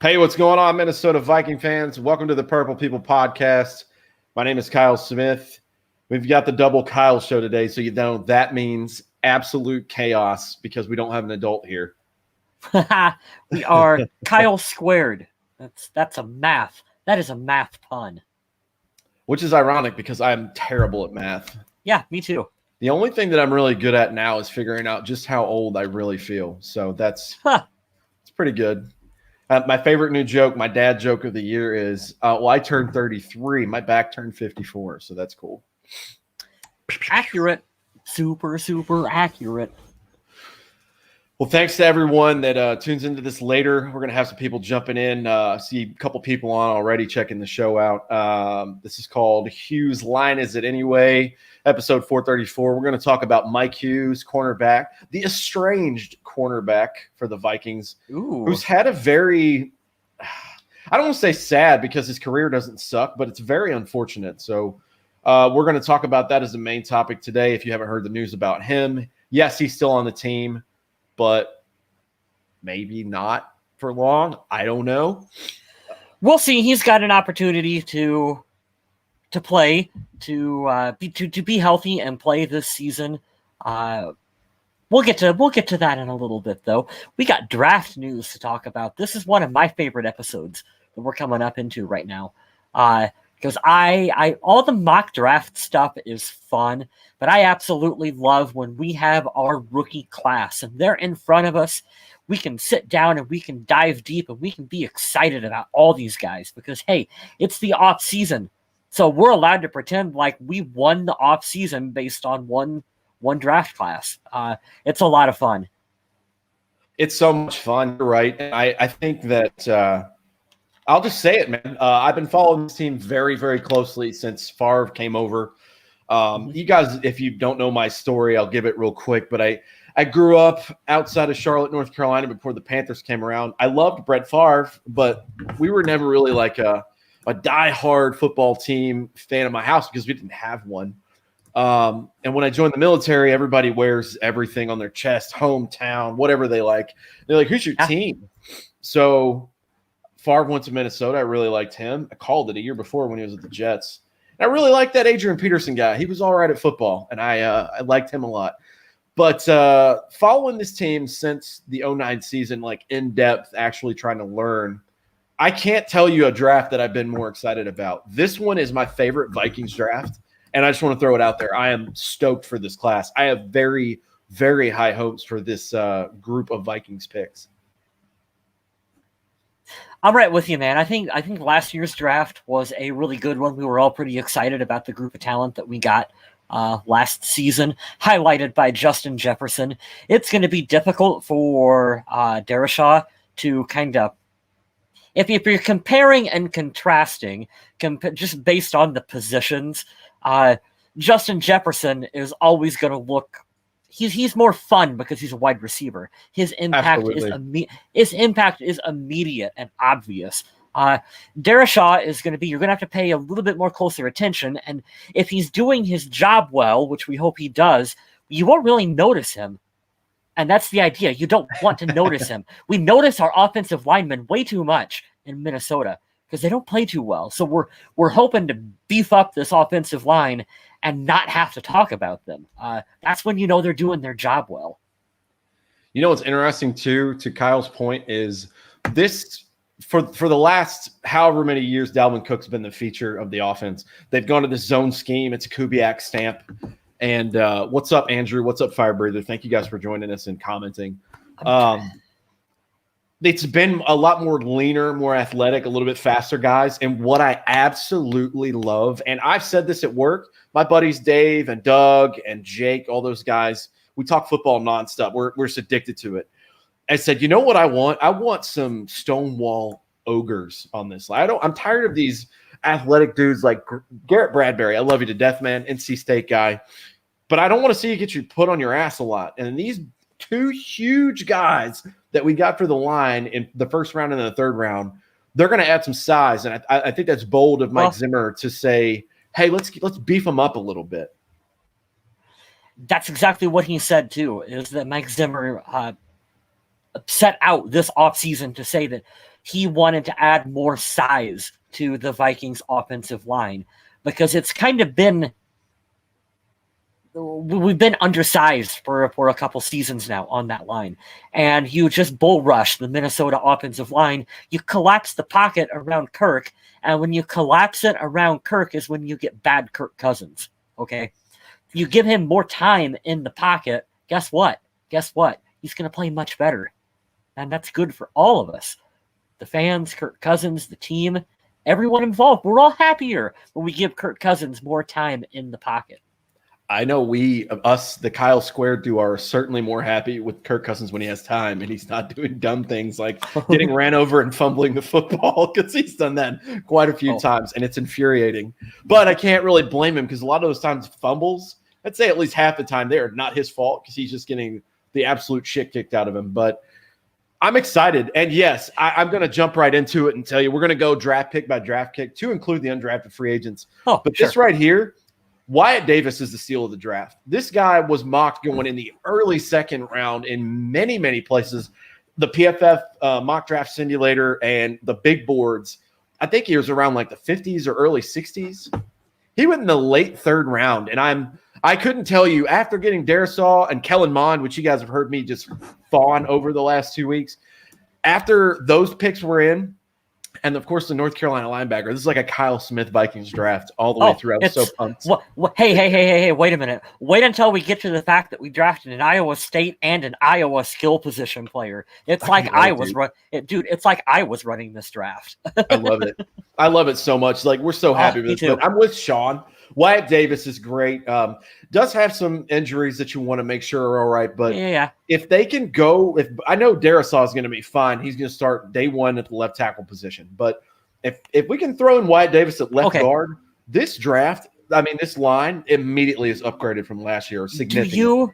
Hey, what's going on, Minnesota Viking fans? Welcome to the Purple People Podcast. My name is Kyle Smith. We've got the double Kyle show today, so you know that means absolute chaos because we don't have an adult here. We are Kyle squared. That's a math. That is a math pun. Which is ironic because I'm terrible at math. Yeah, me too. The only thing that I'm really good at now is figuring out just how old I really feel. So it's pretty good. My favorite new joke, my dad joke of the year is, I turned 33. My back turned 54, so that's cool. Accurate. Super, super accurate. Well, thanks to everyone that tunes into this later. We're going to have some people jumping in. See a couple people on already checking the show out. This is called Hughes Line Is It Anyway? Episode 434. We're going to talk about Mike Hughes, cornerback, the estranged cornerback for the Vikings, who's had a very, I don't want to say sad because his career doesn't suck, but it's very unfortunate. So we're going to talk about that as the main topic today. If you haven't heard the news about him, yes, he's still on the team, but maybe not for long. I don't know. We'll see. He's got an opportunity to play, to be healthy and play this season. We'll get to that in a little bit, though. We got draft news to talk about. This is one of my favorite episodes that we're coming up into right now. Because I all the mock draft stuff is fun, but I absolutely love when we have our rookie class and they're in front of us. We can sit down and we can dive deep and we can be excited about all these guys because, hey, it's the off season. So we're allowed to pretend like we won the off season based on one draft class. It's a lot of fun. It's so much fun, right? And I think that I'll just say it, man. I've been following this team very, very closely since Favre came over. You guys, if you don't know my story, I'll give it real quick. But I grew up outside of Charlotte, North Carolina before the Panthers came around. I loved Brett Favre, but we were never really like a diehard football team fan of my house because we didn't have one. And when I joined the military, everybody wears everything on their chest, hometown, whatever they like. They're like, who's your team? So Favre went to Minnesota. I really liked him. I called it a year before when he was at the Jets. And I really liked that Adrian Peterson guy. He was all right at football, and I liked him a lot. But following this team since the 2009 season, like in depth, actually trying to learn, I can't tell you a draft that I've been more excited about. This one is my favorite Vikings draft, and I just want to throw it out there. I am stoked for this class. I have very, very high hopes for this group of Vikings picks. I'm right with you, man. I think last year's draft was a really good one. We were all pretty excited about the group of talent that we got last season, highlighted by Justin Jefferson. It's going to be difficult for Darashaw to kind of, if you're comparing and contrasting, just based on the positions, Justin Jefferson is always going to look. He's more fun because he's a wide receiver. His impact is immediate and obvious. Darashaw is going to be. You're going to have to pay a little bit more closer attention, and if he's doing his job well, which we hope he does, you won't really notice him. And that's the idea. You don't want to notice him. We notice our offensive linemen way too much in Minnesota because they don't play too well. So we're hoping to beef up this offensive line and not have to talk about them. That's when you know they're doing their job well. You know what's interesting too, to Kyle's point, is this for the last however many years Dalvin Cook's been the feature of the offense. They've gone to the zone scheme. It's a Kubiak stamp. And what's up, Andrew? What's up, Fire Breather? Thank you guys for joining us and commenting. It's been a lot more leaner, more athletic, a little bit faster guys. And what I absolutely love, and I've said this at work, my buddies Dave and Doug and Jake, all those guys, we talk football nonstop. We're just addicted to it. I said, you know what I want? I want some Stonewall ogres on this. I'm tired of these athletic dudes like Garrett Bradbury. I love you to death, man. NC State guy. But I don't want to see you get put on your ass a lot. And these two huge guys that we got for the line in the first round and the third round, they're going to add some size. And I think that's bold of Mike Zimmer to say, hey, let's beef them up a little bit. That's exactly what he said, too, is that Mike Zimmer set out this offseason to say that he wanted to add more size to the Vikings offensive line because it's kind of been we've been undersized for a couple seasons now on that line. And you just bull rush the Minnesota offensive line. You collapse the pocket around Kirk. And when you collapse it around Kirk is when you get bad Kirk Cousins. Okay. You give him more time in the pocket. Guess what? He's going to play much better. And that's good for all of us. The fans, Kirk Cousins, the team, everyone involved. We're all happier when we give Kirk Cousins more time in the pocket. I know the Kyle Squared duo are certainly more happy with Kirk Cousins when he has time and he's not doing dumb things like getting ran over and fumbling the football, because he's done that quite a few times and it's infuriating. But I can't really blame him because a lot of those times fumbles, I'd say at least half the time, they are not his fault because he's just getting the absolute shit kicked out of him. But I'm excited. And yes, I'm going to jump right into it and tell you we're going to go draft pick by draft pick to include the undrafted free agents. But sure. This right here, Wyatt Davis is the steal of the draft. This guy was mocked going in the early second round in many, many places. The PFF mock draft simulator and the big boards, I think he was around like the 50s or early 60s. He went in the late third round, and I couldn't tell you, after getting Darisaw and Kellen Mond, which you guys have heard me just fawn over the last 2 weeks, after those picks were in, and, of course, the North Carolina linebacker. This is like a Kyle Smith Vikings draft all the way through. I'm so pumped. Hey, wait a minute. Wait until we get to the fact that we drafted an Iowa State and an Iowa skill position player. It's like it's like I was running this draft. I love it. I love it so much. Like, we're so happy with this. But I'm with Sean. Wyatt Davis is great. Does have some injuries that you want to make sure are all right. But if they can go, I know Darisaw is going to be fine. He's going to start day one at the left tackle position. But if we can throw in Wyatt Davis at left guard, this draft, this line immediately is upgraded from last year significantly.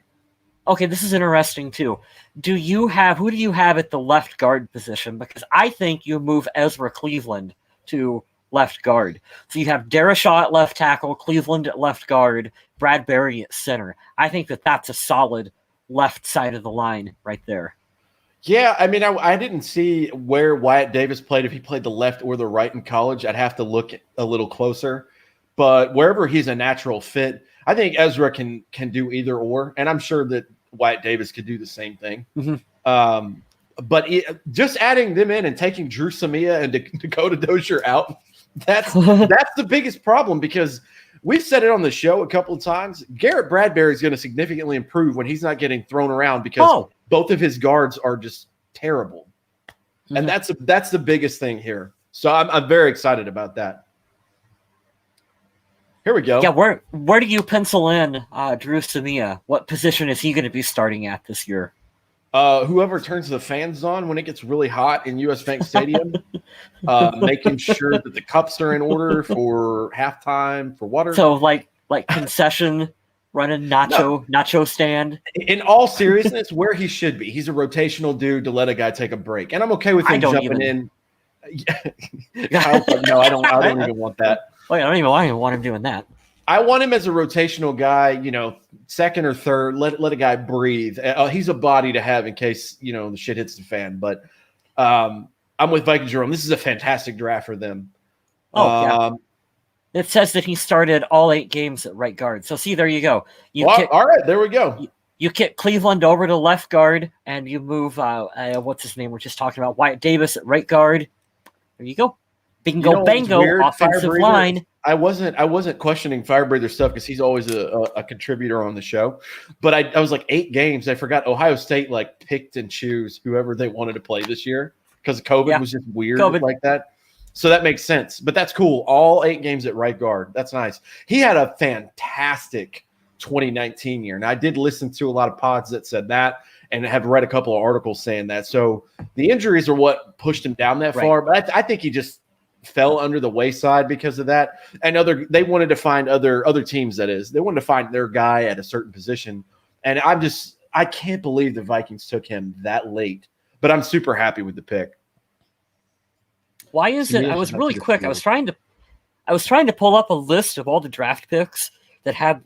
This is interesting too. Who do you have at the left guard position? Because I think you move Ezra Cleveland to left guard. So you have Darisaw at left tackle, Cleveland at left guard, Bradbury at center. I think that's a solid left side of the line right there. Yeah, I didn't see where Wyatt Davis played, if he played the left or the right in college. I'd have to look a little closer. But wherever he's a natural fit, I think Ezra can do either or, and I'm sure that Wyatt Davis could do the same thing. Mm-hmm. But just adding them in and taking Drew Samia and Dakota Dozier out, that's the biggest problem, because we've said it on the show a couple of times. Garrett Bradbury is going to significantly improve when he's not getting thrown around, because both of his guards are just terrible. Mm-hmm. And that's the biggest thing here. So I'm very excited about that. Here we go. Yeah, where do you pencil in Drew Samia? What position is he going to be starting at this year? Whoever turns the fans on when it gets really hot in US Bank Stadium, making sure that the cups are in order for halftime, for water. So like concession, running nacho stand. In all seriousness, where he should be. He's a rotational dude to let a guy take a break. And I'm okay with him jumping in. No, I don't even want that. Wait, I don't even want him doing that. I want him as a rotational guy, second or third. Let a guy breathe. He's a body to have in case, the shit hits the fan. But I'm with Vikings Jerome. This is a fantastic draft for them. It says that he started all 8 games at right guard. So, see, there you go. All right, there we go. You kick Cleveland over to left guard, and you move, what's his name? We're just talking about Wyatt Davis at right guard. There you go. Bingo, bango, offensive line. I wasn't questioning Firebreather stuff because he's always a contributor on the show. But I was like 8 games. I forgot Ohio State picked and choose whoever they wanted to play this year because COVID was just weird like that. So that makes sense. But that's cool. All 8 games at right guard. That's nice. He had a fantastic 2019 year. And I did listen to a lot of pods that said that and have read a couple of articles saying that. So the injuries are what pushed him down that far. But I think he just fell under the wayside because of that. And they wanted to find other teams, that is. They wanted to find their guy at a certain position. And I can't believe the Vikings took him that late. But I'm super happy with the pick. Why is it? I was really quick. I was trying to pull up a list of all the draft picks that had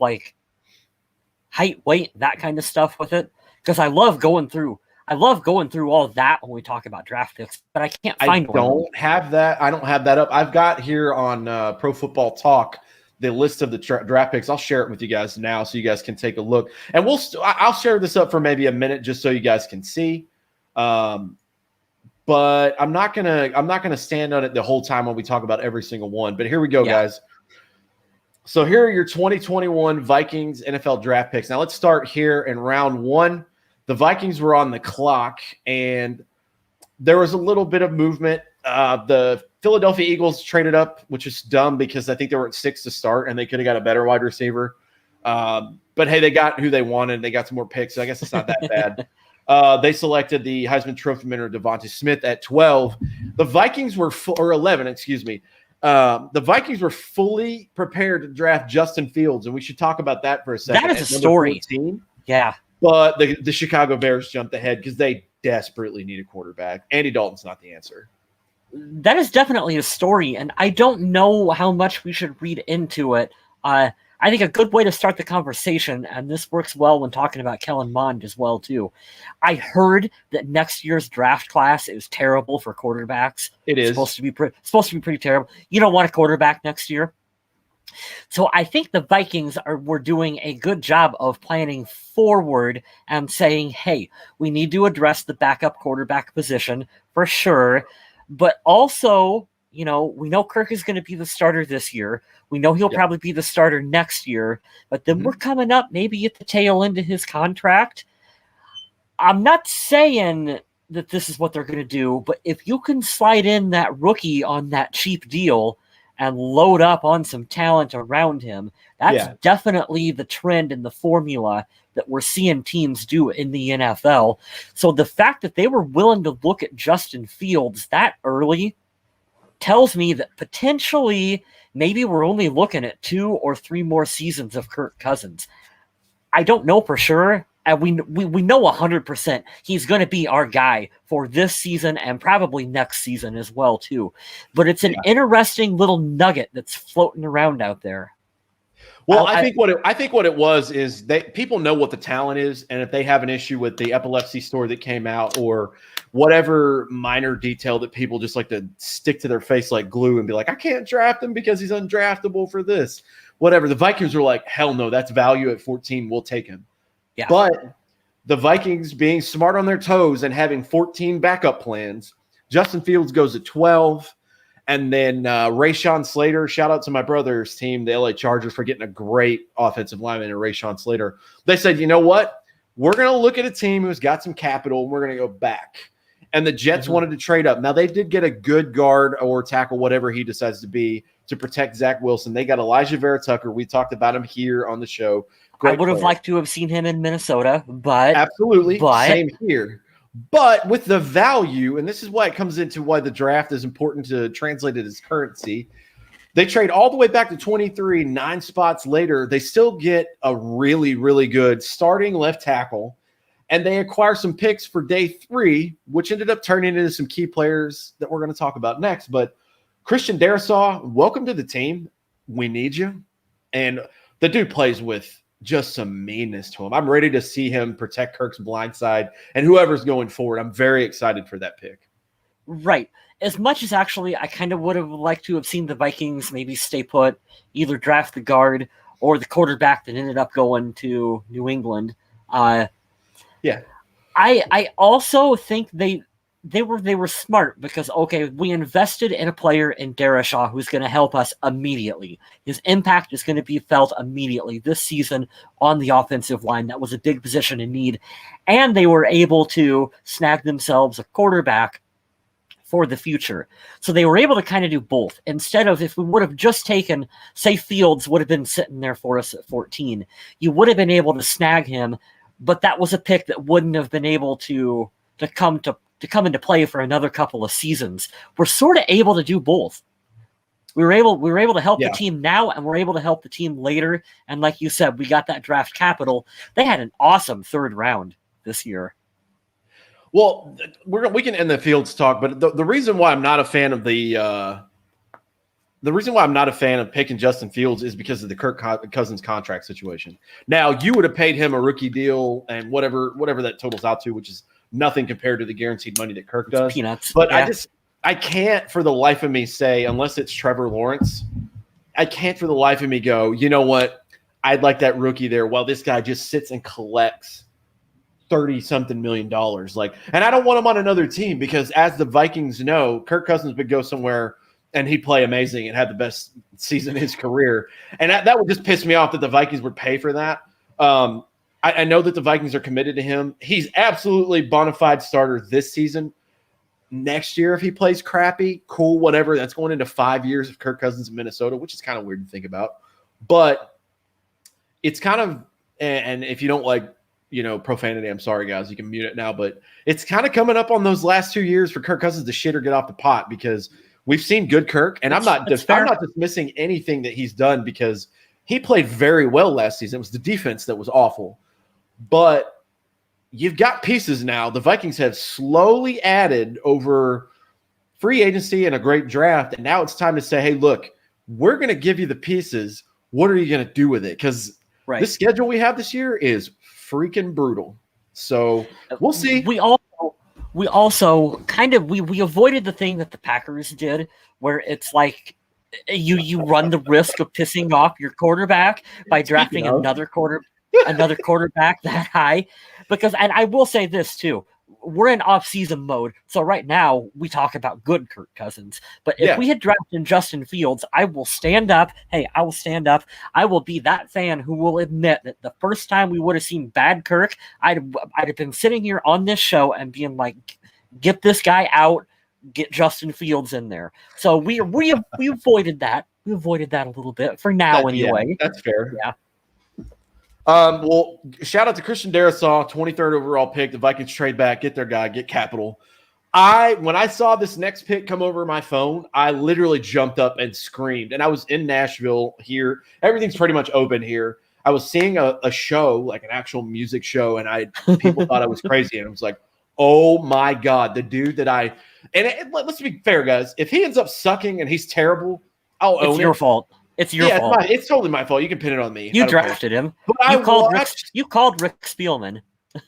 height, weight, that kind of stuff with it. Because I love going through. I love going through all that when we talk about draft picks, but I can't I find one. don't have that. I don't have that up. I've got here on Pro Football Talk the list of the draft picks. I'll share it with you guys now so you guys can take a look. And I'll share this up for maybe a minute just so you guys can see. But I'm not gonna stand on it the whole time when we talk about every single one. But here we go, guys. So here are your 2021 Vikings NFL draft picks. Now let's start here in round 1. The Vikings were on the clock, and there was a little bit of movement. The Philadelphia Eagles traded up, which is dumb because I think they were at 6 to start, and they could have got a better wide receiver. But hey, they got who they wanted. They got some more picks, so I guess it's not that bad. They selected the Heisman Trophy winner Devontae Smith at 12. The Vikings were 11, excuse me. The Vikings were fully prepared to draft Justin Fields, and we should talk about that for a second. That is a story. 14. Yeah. But the Chicago Bears jumped ahead because they desperately need a quarterback. Andy Dalton's not the answer. That is definitely a story, and I don't know how much we should read into it. I think a good way to start the conversation, and this works well when talking about Kellen Mond as well, too. I heard that next year's draft class is terrible for quarterbacks. It's supposed to be pretty terrible. You don't want a quarterback next year. So I think the Vikings were doing a good job of planning forward and saying, hey, we need to address the backup quarterback position for sure. But also, we know Kirk is going to be the starter this year. We know he'll probably be the starter next year. But then we're coming up maybe at the tail end of his contract. I'm not saying that this is what they're going to do, but if you can slide in that rookie on that cheap deal and load up on some talent around him, that's definitely the trend and the formula that we're seeing teams do in the NFL. So the fact that they were willing to look at Justin Fields that early tells me that potentially maybe we're only looking at 2 or 3 more seasons of Kirk Cousins. I don't know for sure. And we know 100% he's going to be our guy for this season and probably next season as well, too. But it's an interesting little nugget that's floating around out there. Well, I think what it was is people know what the talent is, and if they have an issue with the epilepsy story that came out or whatever minor detail that people just like to stick to their face like glue and be like, I can't draft him because he's undraftable for this, whatever. The Vikings were like, hell no, that's value at 14. We'll take him. Yeah. But the Vikings being smart on their toes and having 14 backup plans, Justin Fields goes at 12. And then Rashawn Slater, shout out to my brother's team, the LA Chargers, for getting a great offensive lineman in Rashawn Slater. They said, you know what? We're going to look at a team who's got some capital, and we're going to go back. And the Jets wanted to trade up. Now, they did get a good guard or tackle, whatever he decides to be, to protect Zach Wilson. They got Elijah Vera Tucker. We talked about him here on the show. Great I would have liked to have seen him in Minnesota, but absolutely same here. But with the value, and this is why it comes into why the draft is important to translate it as currency. They trade all the way back to 23, 9 spots later. They still get a really, really good starting left tackle, and they acquire some picks for day 3, which ended up turning into some key players that we're going to talk about next. But Christian Darrisaw, welcome to the team. We need you. And the dude plays with just some meanness to him. I'm ready to see him protect Kirk's blind side and whoever's going forward. I'm very excited for that pick. Right. As much as actually I kind of would have liked to have seen the Vikings maybe stay put, either draft the guard or the quarterback that ended up going to New England. I also think they were smart because, okay, we invested in a player in Darrisaw who's going to help us immediately. His impact is going to be felt immediately this season on the offensive line. That was a big position in need. And they were able to snag themselves a quarterback for the future. So they were able to kind of do both. Instead of, if we would have just taken, say Fields would have been sitting there for us at 14, you would have been able to snag him, but that was a pick that wouldn't have been able to come into play for another couple of seasons. We're sort of able to do both. We were able to help the team now, and we're able to help the team later. And like you said, we got that draft capital. They had an awesome 3rd round this year. Well, we can end the Fields talk, but the reason why I'm not a fan of picking Justin Fields is because of the Kirk Cousins contract situation. Now, you would have paid him a rookie deal and whatever that totals out to, which is nothing compared to the guaranteed money that Kirk does. Peanuts. But yeah. I can't for the life of me say, unless it's Trevor Lawrence, I can't for the life of me go, you know what? I'd like that rookie there while this guy just sits and collects $30-something million. And I don't want him on another team because, as the Vikings know, Kirk Cousins would go somewhere and he'd play amazing and have the best season in his career. And that would just piss me off that the Vikings would pay for that. I know that the Vikings are committed to him. He's absolutely bona fide starter this season. Next year, if he plays crappy, cool, whatever. That's going into 5 years of Kirk Cousins in Minnesota, which is kind of weird to think about. But it's kind of, and if you don't like, profanity, I'm sorry, guys, you can mute it now. But it's kind of coming up on those last 2 years for Kirk Cousins to shit or get off the pot because we've seen good Kirk, and I'm not dismissing anything that he's done because he played very well last season. It was the defense that was awful. But you've got pieces now. The Vikings have slowly added over free agency and a great draft, and now it's time to say, hey, look, we're going to give you the pieces. What are you going to do with it? Because the schedule we have this year is freaking brutal. So we'll see. We also kind of we avoided the thing that the Packers did, where it's like you run the risk of pissing off your quarterback by drafting another quarterback that high. Because, and I will say this too, we're in off-season mode, so right now we talk about good Kirk Cousins. But if we had drafted Justin Fields, I will stand up. Hey, I will stand up. I will be that fan who will admit that the first time we would have seen bad Kirk, I'd have been sitting here on this show and being like, get this guy out, get Justin Fields in there. So we avoided that. We avoided that a little bit for now, anyway. Yeah, that's fair. Yeah. Well, shout out to Christian Darrisaw, 23rd overall pick. The Vikings trade back, get their guy, get capital. When I saw this next pick come over my phone, I literally jumped up and screamed. And I was in Nashville here. Everything's pretty much open here. I was seeing a show, like an actual music show, and people thought I was crazy. And I was like, oh my God, the dude that let's be fair, guys. If he ends up sucking and he's terrible, I'll own it. It's your fault. It's your fault. It's totally my fault. You can pin it on me. You drafted him. But you called Rick Spielman.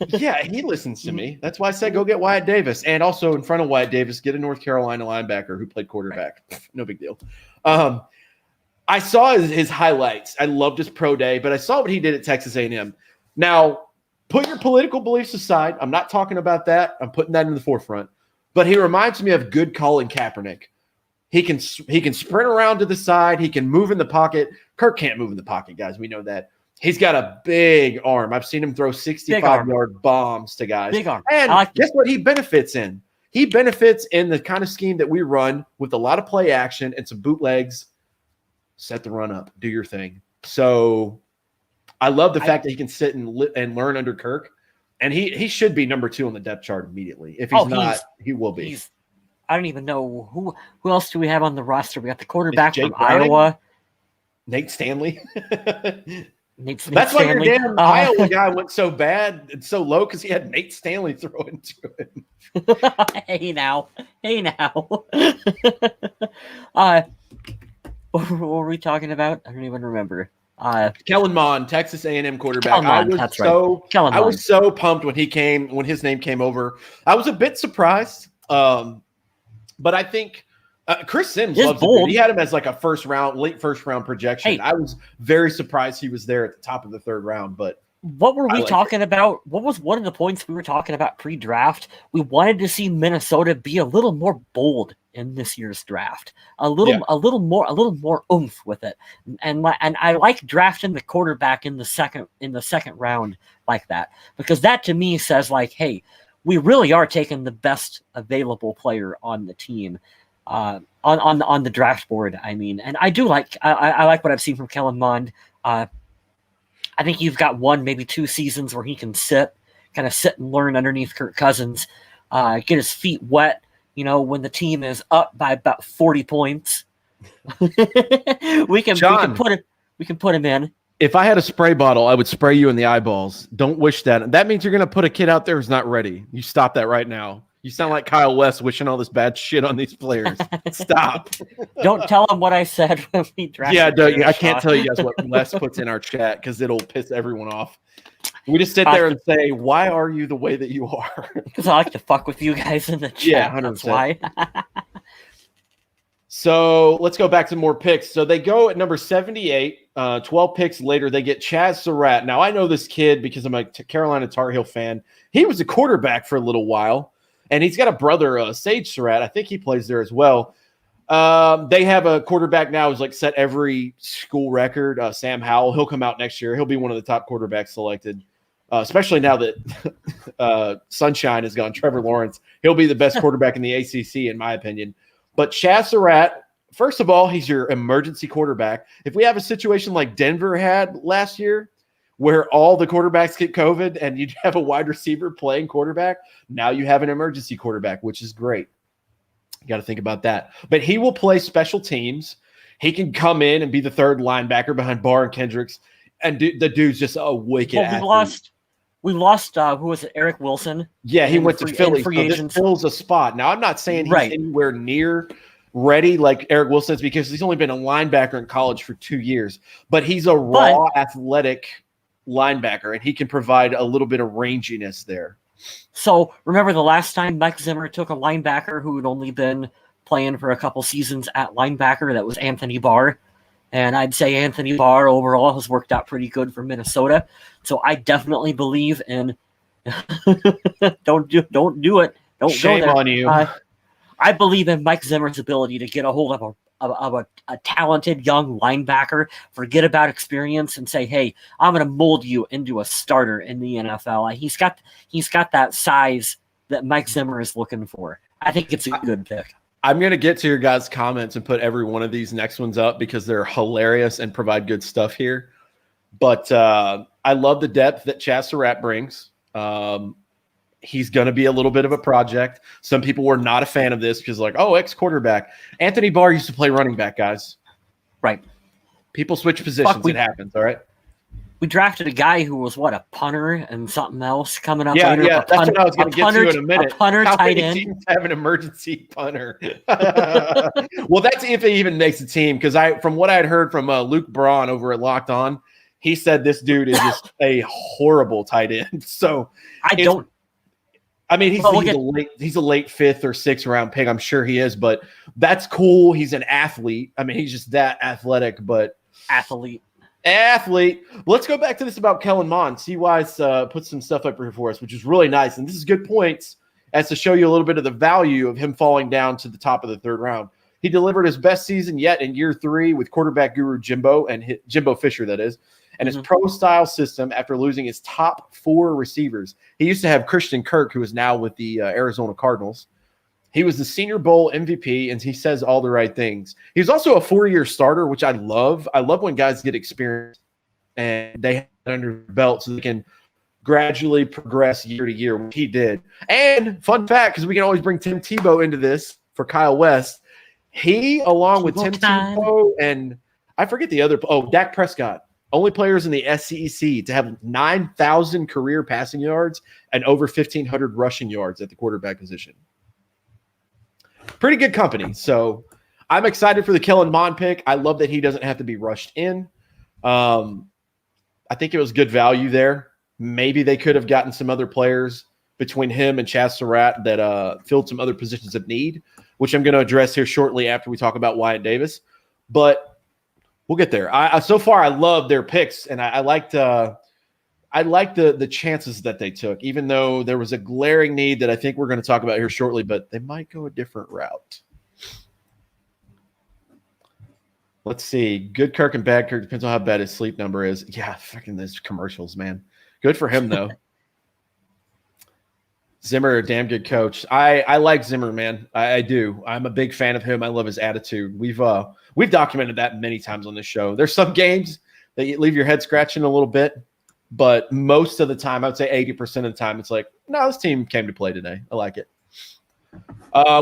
Yeah, he listens to me. That's why I said go get Wyatt Davis. And also in front of Wyatt Davis, get a North Carolina linebacker who played quarterback. No big deal. I saw his highlights. I loved his pro day, but I saw what he did at Texas A&M. Now, put your political beliefs aside. I'm not talking about that. I'm putting that in the forefront. But he reminds me of good Colin Kaepernick. He can sprint around to the side. He can move in the pocket. Kirk can't move in the pocket, guys. We know that. He's got a big arm. I've seen him throw 65-yard bombs to guys. Big arm. And guess what he benefits in? He benefits in the kind of scheme that we run with a lot of play action and some bootlegs. Set the run up. Do your thing. So I love the fact that he can sit and learn under Kirk. And he should be number 2 on the depth chart immediately. If he's not, he will be. I don't even know who else do we have on the roster. We got the quarterback from Iowa, Nate Stanley. That's why your damn Iowa guy went so bad and so low because he had Nate Stanley throwing to him. Hey now. What were we talking about? I don't even remember. Kellen Mond, Texas A&M quarterback. I was so pumped when his name came over. I was a bit surprised. But I think Chris Sims loves it. He had him as like a late first round projection. Hey, I was very surprised he was there at the top of the 3rd round. But what were we talking about? What was one of the points we were talking about pre-draft? We wanted to see Minnesota be a little more bold in this year's draft, a little more oomph with it. And I like drafting the quarterback in the second round like that, because that to me says like, hey, we really are taking the best available player on the team, on the draft board. I mean, and I do like I like what I've seen from Kellen Mond. I think you've got 1, maybe 2 seasons where he can sit and learn underneath Kirk Cousins, get his feet wet. When the team is up by about 40 points, we can put him in. If I had a spray bottle, I would spray you in the eyeballs. Don't wish that. That means you're going to put a kid out there who's not ready. You stop that right now. You sound like Kyle West wishing all this bad shit on these players. Stop. Don't tell him what I said when we drafted. Yeah, I can't tell you guys what Les puts in our chat because it'll piss everyone off. We just sit there and say, why are you the way that you are? Because I like to fuck with you guys in the chat. Yeah, 100%. That's why. So let's go back to more picks. So they go at number 78. 12 picks later, they get Chaz Surratt. Now, I know this kid because I'm a Carolina Tar Heel fan. He was a quarterback for a little while, and he's got a brother, Sage Surratt. I think he plays there as well. They have a quarterback now who's like set every school record. Sam Howell. He'll come out next year. He'll be one of the top quarterbacks selected. Especially now that Sunshine is gone, Trevor Lawrence. He'll be the best quarterback in the ACC, in my opinion. But Chaz Surratt, first of all, he's your emergency quarterback. If we have a situation like Denver had last year where all the quarterbacks get COVID and you have a wide receiver playing quarterback, now you have an emergency quarterback, which is great. You got to think about that. But he will play special teams. He can come in and be the third linebacker behind Barr and Kendricks. And the dude's just a wicked athlete. We lost who was it? Eric Wilson. Yeah, he went to Philly. So this fills a spot. Now, I'm not saying he's anywhere near ready like Eric Wilson is because he's only been a linebacker in college for 2 years. But he's a raw, athletic linebacker, and he can provide a little bit of ranginess there. So, remember the last time Mike Zimmer took a linebacker who had only been playing for a couple seasons at linebacker? That was Anthony Barr. And I'd say Anthony Barr overall has worked out pretty good for Minnesota. So I definitely believe in don't do it. Don't Shame go there. On you. I believe in Mike Zimmer's ability to get a hold of a talented young linebacker, forget about experience, and say, hey, I'm going to mold you into a starter in the NFL. He's got that size that Mike Zimmer is looking for. I think it's a good pick. I'm going to get to your guys' comments and put every one of these next ones up because they're hilarious and provide good stuff here. But I love the depth that Chaz Surratt brings. He's going to be a little bit of a project. Some people were not a fan of this because ex-quarterback. Anthony Barr used to play running back, guys. Right. People switch positions. It happens, all right? We drafted a guy who was, a punter and something else coming up later. Yeah, that's what I was going to get to in a minute. A punter, How tight many end. teams have an emergency punter? Well, that's if it even makes a team, because from what I had heard from Luke Braun over at Locked On, he said this dude is just a horrible tight end. So he's a late 5th or 6th round pick. I'm sure he is, but that's cool. He's an athlete. I mean, he's just that athletic, but athlete. Let's go back to this about Kellen Mond. CY's put some stuff up here for us, which is really nice. And this is good points as to show you a little bit of the value of him falling down to the top of the 3rd round. He delivered his best season yet in year 3 with quarterback guru Jimbo Fisher, that is, and his pro-style system after losing his top 4 receivers. He used to have Christian Kirk, who is now with the Arizona Cardinals. He was the Senior Bowl MVP, and he says all the right things. He was also a 4-year starter, which I love. I love when guys get experience and they have it under their belt so they can gradually progress year to year, which he did. And fun fact, because we can always bring Tim Tebow into this for Kyle West, he, along with Tim Tebow and I forget the other – Dak Prescott, only players in the SEC to have 9,000 career passing yards and over 1,500 rushing yards at the quarterback position. Pretty good company. So I'm excited for the Kellen Mond pick. I love that he doesn't have to be rushed in. I think it was good value there. Maybe they could have gotten some other players between him and Chaz Surratt that filled some other positions of need, which I'm going to address here shortly after we talk about Wyatt Davis. But we'll get there. So far, I love their picks, and I liked the chances that they took, even though there was a glaring need that I think we're going to talk about here shortly, but they might go a different route. Let's see. Good Kirk and bad Kirk. Depends on how bad his sleep number is. Yeah, fucking those commercials, man. Good for him, though. Zimmer, a damn good coach. I like Zimmer, man. I do. I'm a big fan of him. I love his attitude. We've documented that many times on this show. There's some games that you leave your head scratching a little bit, but most of the time, I would say 80% of the time, it's like, no, this team came to play today. I like it.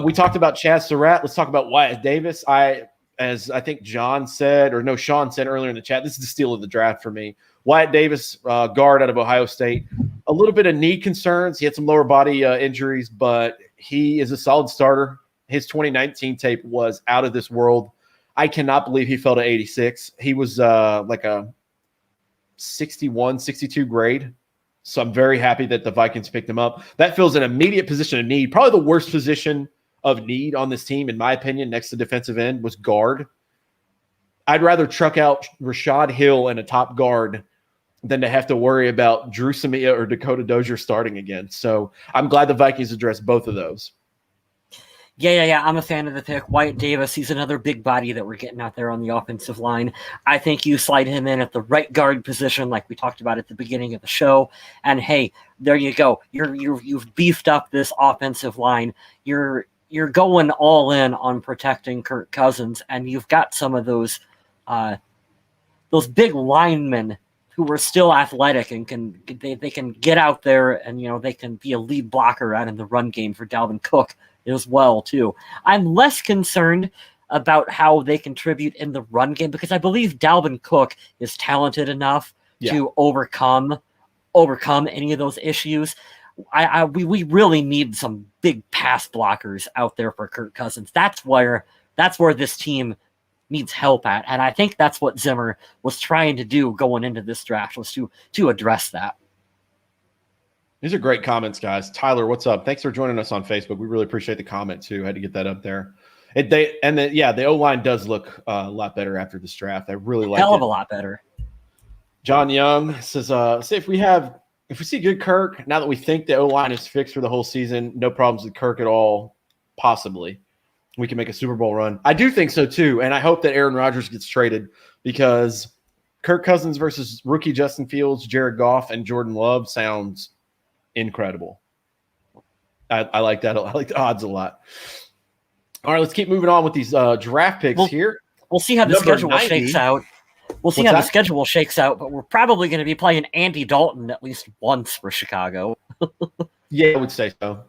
We talked about Chaz Surratt. Let's talk about Wyatt Davis. As I think Sean said earlier in the chat, this is the steal of the draft for me. Wyatt Davis, guard out of Ohio State. A little bit of knee concerns. He had some lower body injuries, but he is a solid starter. His 2019 tape was out of this world. I cannot believe he fell to 86. He was like a 61, 62 grade. So I'm very happy that the Vikings picked him up. That fills an immediate position of need. Probably the worst position of need on this team, in my opinion, next to defensive end, was guard. I'd rather truck out Rashad Hill and a top guard than to have to worry about Drew Samia or Dakota Dozier starting again. So I'm glad the Vikings addressed both of those. Yeah. I'm a fan of the pick. Wyatt Davis, he's another big body that we're getting out there on the offensive line. I think you slide him in at the right guard position, like we talked about at the beginning of the show. And hey, there you go. You've beefed up this offensive line. You're going all in on protecting Kirk Cousins, and you've got some of those big linemen who are still athletic and they can get out there and they can be a lead blocker out in the run game for Dalvin Cook as well too. I'm less concerned about how they contribute in the run game because I believe Dalvin Cook is talented enough to overcome any of those issues. We really need some big pass blockers out there for Kirk Cousins. That's where this team needs help at, and I think that's what Zimmer was trying to do going into this draft, was to address that. These are great comments, guys. Tyler, what's up? Thanks for joining us on Facebook. We really appreciate the comment too. I had to get that up there. The O-line does look a lot better after this draft. I really like it. Hell of a lot better. John Young says, say if we see good Kirk, now that we think the O-line is fixed for the whole season, no problems with Kirk at all, possibly, we can make a Super Bowl run. I do think so too, and I hope that Aaron Rodgers gets traded because Kirk Cousins versus rookie Justin Fields, Jared Goff, and Jordan Love sounds incredible. I like that. I like the odds a lot. All right, let's keep moving on with these draft picks here. We'll see how the schedule shakes out. The schedule shakes out, but we're probably going to be playing Andy Dalton at least once for Chicago. Yeah, I would say so.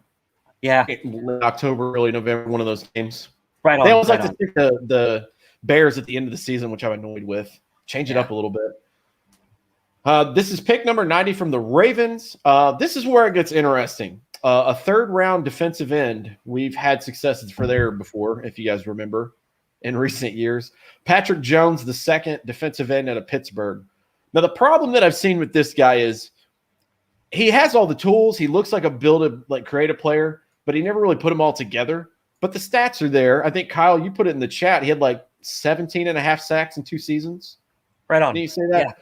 Yeah. October, early November, one of those games. Right on. They always like to pick the Bears at the end of the season, which I'm annoyed with. Change it up a little bit. This is pick number 90 from the Ravens. This is where it gets interesting. A third-round defensive end. We've had successes for there before, if you guys remember, in recent years. Patrick Jones, the second defensive end out of Pittsburgh. Now, the problem that I've seen with this guy is he has all the tools. He looks like a creative player, but he never really put them all together. But the stats are there. I think, Kyle, you put it in the chat. He had like 17 and a half sacks in 2 seasons. Right on. Did you say that?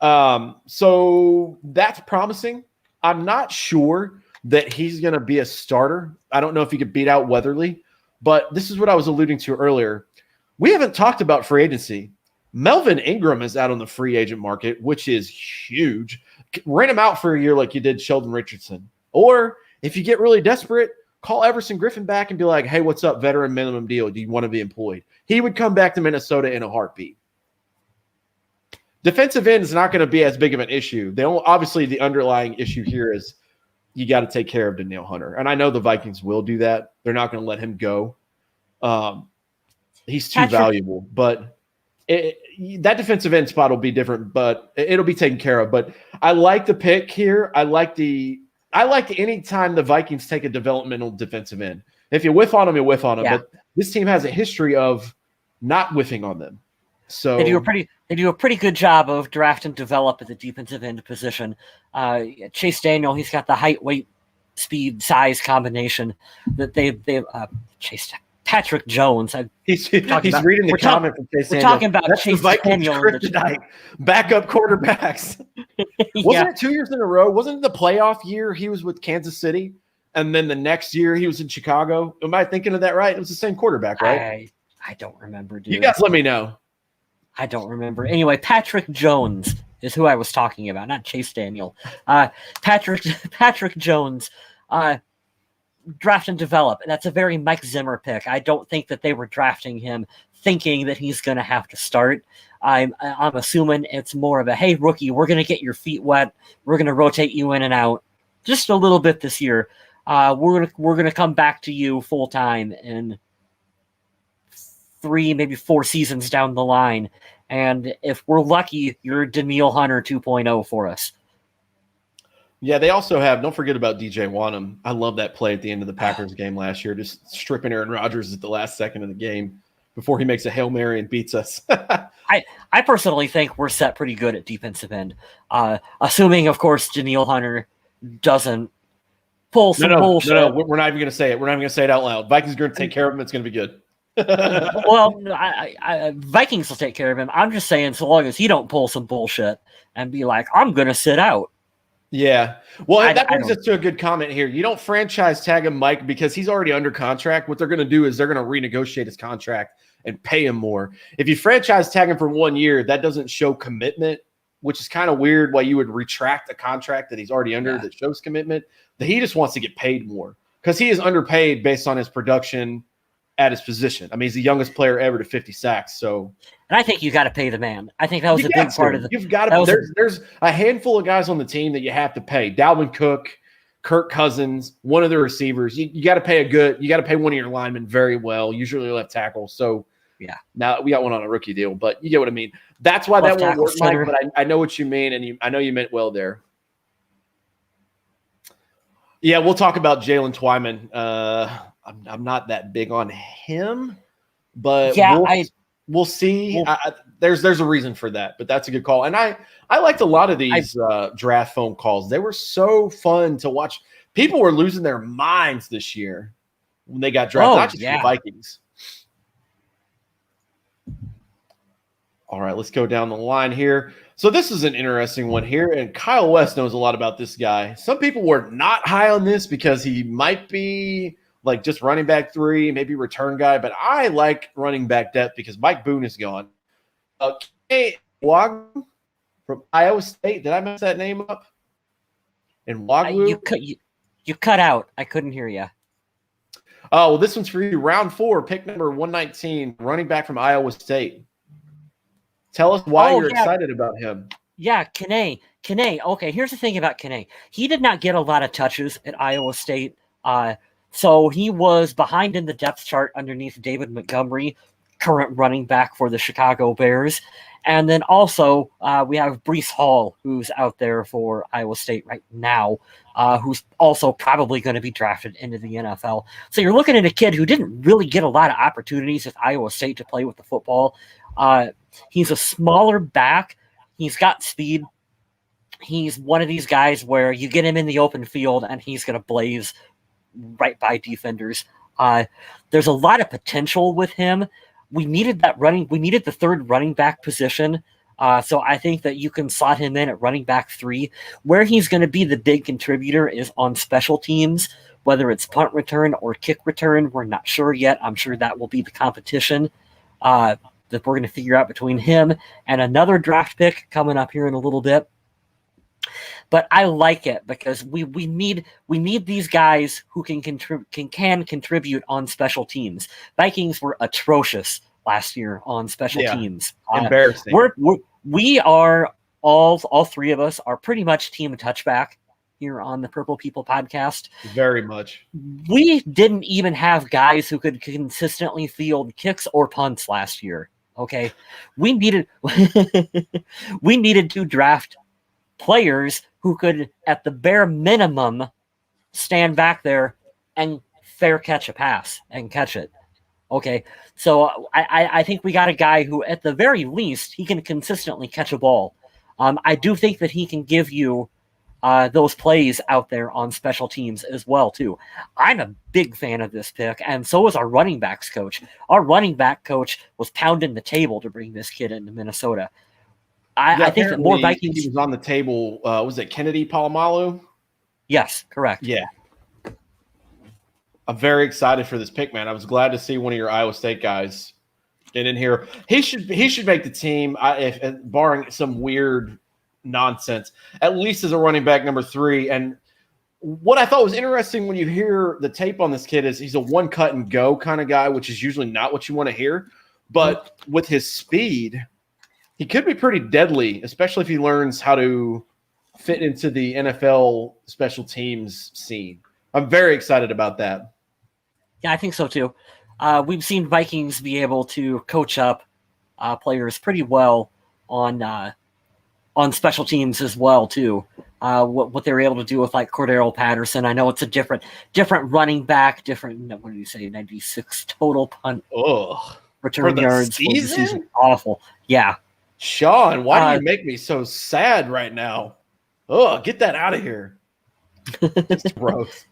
Yeah. So that's promising. I'm not sure that he's going to be a starter. I don't know if he could beat out Weatherly, but this is what I was alluding to earlier. We haven't talked about free agency. Melvin Ingram is out on the free agent market, which is huge. Rent him out for a year like you did Sheldon Richardson. Or if you get really desperate, call Everson Griffin back and be like, hey, what's up, veteran minimum deal? Do you want to be employed? He would come back to Minnesota in a heartbeat. Defensive end is not going to be as big of an issue. Obviously, the underlying issue here is you got to take care of Danielle Hunter. And I know the Vikings will do that. They're not going to let him go. He's too valuable. But that defensive end spot will be different, but it'll be taken care of. But I like the pick here. I like any time the Vikings take a developmental defensive end. If you whiff on them, you whiff on them. Yeah. But this team has a history of not whiffing on them. So they do a pretty good job of draft and develop at the defensive end position. Chase Daniel, he's got the height, weight, speed, size combination that Chase Patrick Jones. He's reading the comment from Chase Daniel. We're talking about That's Chase Daniel. Backup quarterbacks. Wasn't it 2 years in a row? Wasn't it the playoff year he was with Kansas City? And then the next year he was in Chicago? Am I thinking of that right? It was the same quarterback, right? I don't remember, dude. You guys let me know. I don't remember. Anyway, Patrick Jones is who I was talking about, not Chase Daniel. Patrick Jones, draft and develop. That's a very Mike Zimmer pick. I don't think that they were drafting him thinking that he's going to have to start. I'm assuming it's more of a, hey, rookie, we're going to get your feet wet. We're going to rotate you in and out just a little bit this year. We're gonna come back to you full time in 3, maybe 4 seasons down the line. And if we're lucky, you're Danielle Hunter 2.0 for us. Yeah, they also have, don't forget about DJ Wanham. I love that play at the end of the Packers game last year, just stripping Aaron Rodgers at the last second of the game. before he makes a Hail Mary and beats us. I personally think we're set pretty good at defensive end, assuming, of course, Daniil Hunter doesn't pull some bullshit. No, we're not even going to say it. We're not even going to say it out loud. Vikings are going to take care of him. It's going to be good. Well, Vikings will take care of him. I'm just saying, so long as he don't pull some bullshit and be like, I'm going to sit out. Yeah. Well, that brings us to a good comment here. You don't franchise tag him, Mike, because he's already under contract. What they're going to do is they're going to renegotiate his contract and pay him more. If you franchise tag him for 1 year, that doesn't show commitment, which is kind of weird why you would retract a contract that he's already under that shows commitment. He just wants to get paid more because he is underpaid based on his production at his position. I mean, he's the youngest player ever to 50 sacks. So, and I think you got to pay the man. I think that was a big part of the. You've got to. There's a handful of guys on the team that you have to pay. Dalvin Cook, Kirk Cousins, one of the receivers. You got to pay you got to pay one of your linemen very well, usually left tackle. So, yeah. Now we got one on a rookie deal, but you get what I mean. That's why that won't work, Mike. But I know what you mean, and I know you meant well there. Yeah, we'll talk about Jalen Twyman. I'm not that big on him, but we'll see. There's a reason for that, but that's a good call. And I liked a lot of these draft phone calls. They were so fun to watch. People were losing their minds this year when they got drafted, not just the Vikings. All right, let's go down the line here. So this is an interesting one here, and Kyle West knows a lot about this guy. Some people were not high on this because he might be like just running back 3, maybe return guy, but I like running back depth because Mike Boone is gone. Wagner from Iowa State. Did I mess that name up? And Wagner? You cut out. I couldn't hear you. Oh, well, this one's for you. Round 4, pick number 119, running back from Iowa State. Tell us why you're excited about him. Yeah, Kene. Okay, here's the thing about Kene. He did not get a lot of touches at Iowa State. So he was behind in the depth chart underneath David Montgomery, current running back for the Chicago Bears. And then also we have Breece Hall, who's out there for Iowa State right now, who's also probably going to be drafted into the NFL. So you're looking at a kid who didn't really get a lot of opportunities at Iowa State to play with the football. He's a smaller back. He's got speed. He's one of these guys where you get him in the open field and he's going to blaze right by defenders. There's a lot of potential with him. We needed the third running back position. So I think that you can slot him in at running back 3. Where he's going to be the big contributor is on special teams, whether it's punt return or kick return. We're not sure yet. I'm sure that will be the competition that we're going to figure out between him and another draft pick coming up here in a little bit. But I like it because we need these guys who can contribute on special teams. Vikings were atrocious last year on special teams. Embarrassing. We are all 3 of us are pretty much team touchback here on the Purple People podcast. Very much. We didn't even have guys who could consistently field kicks or punts last year. Okay, we needed to draft players who could, at the bare minimum, stand back there and fair catch a pass and catch it. Okay, so I think we got a guy who, at the very least, he can consistently catch a ball. I do think that he can give you those plays out there on special teams as well, too. I'm a big fan of this pick, and so is our running backs coach. Our running back coach was pounding the table to bring this kid into Minnesota. I think that more Vikings. He was on the table. Was it Kennedy Palomalu? Yes, correct. Yeah. I'm very excited for this pick, man. I was glad to see one of your Iowa State guys get in here. He should make the team, if barring some weird nonsense, at least as a running back number 3. And what I thought was interesting when you hear the tape on this kid is he's a one cut and go kind of guy, which is usually not what you want to hear. But with his speed, he could be pretty deadly, especially if he learns how to fit into the NFL special teams scene. I'm very excited about that. Yeah, I think so too. We've seen Vikings be able to coach up players pretty well on special teams as well too. What they were able to do with like Cordero Patterson. I know it's a different running back, different. What did you say? 96 total punt return the yards for the season? season. Awful. Yeah. Sean, why do you make me so sad right now? Oh, get that out of here. It's gross.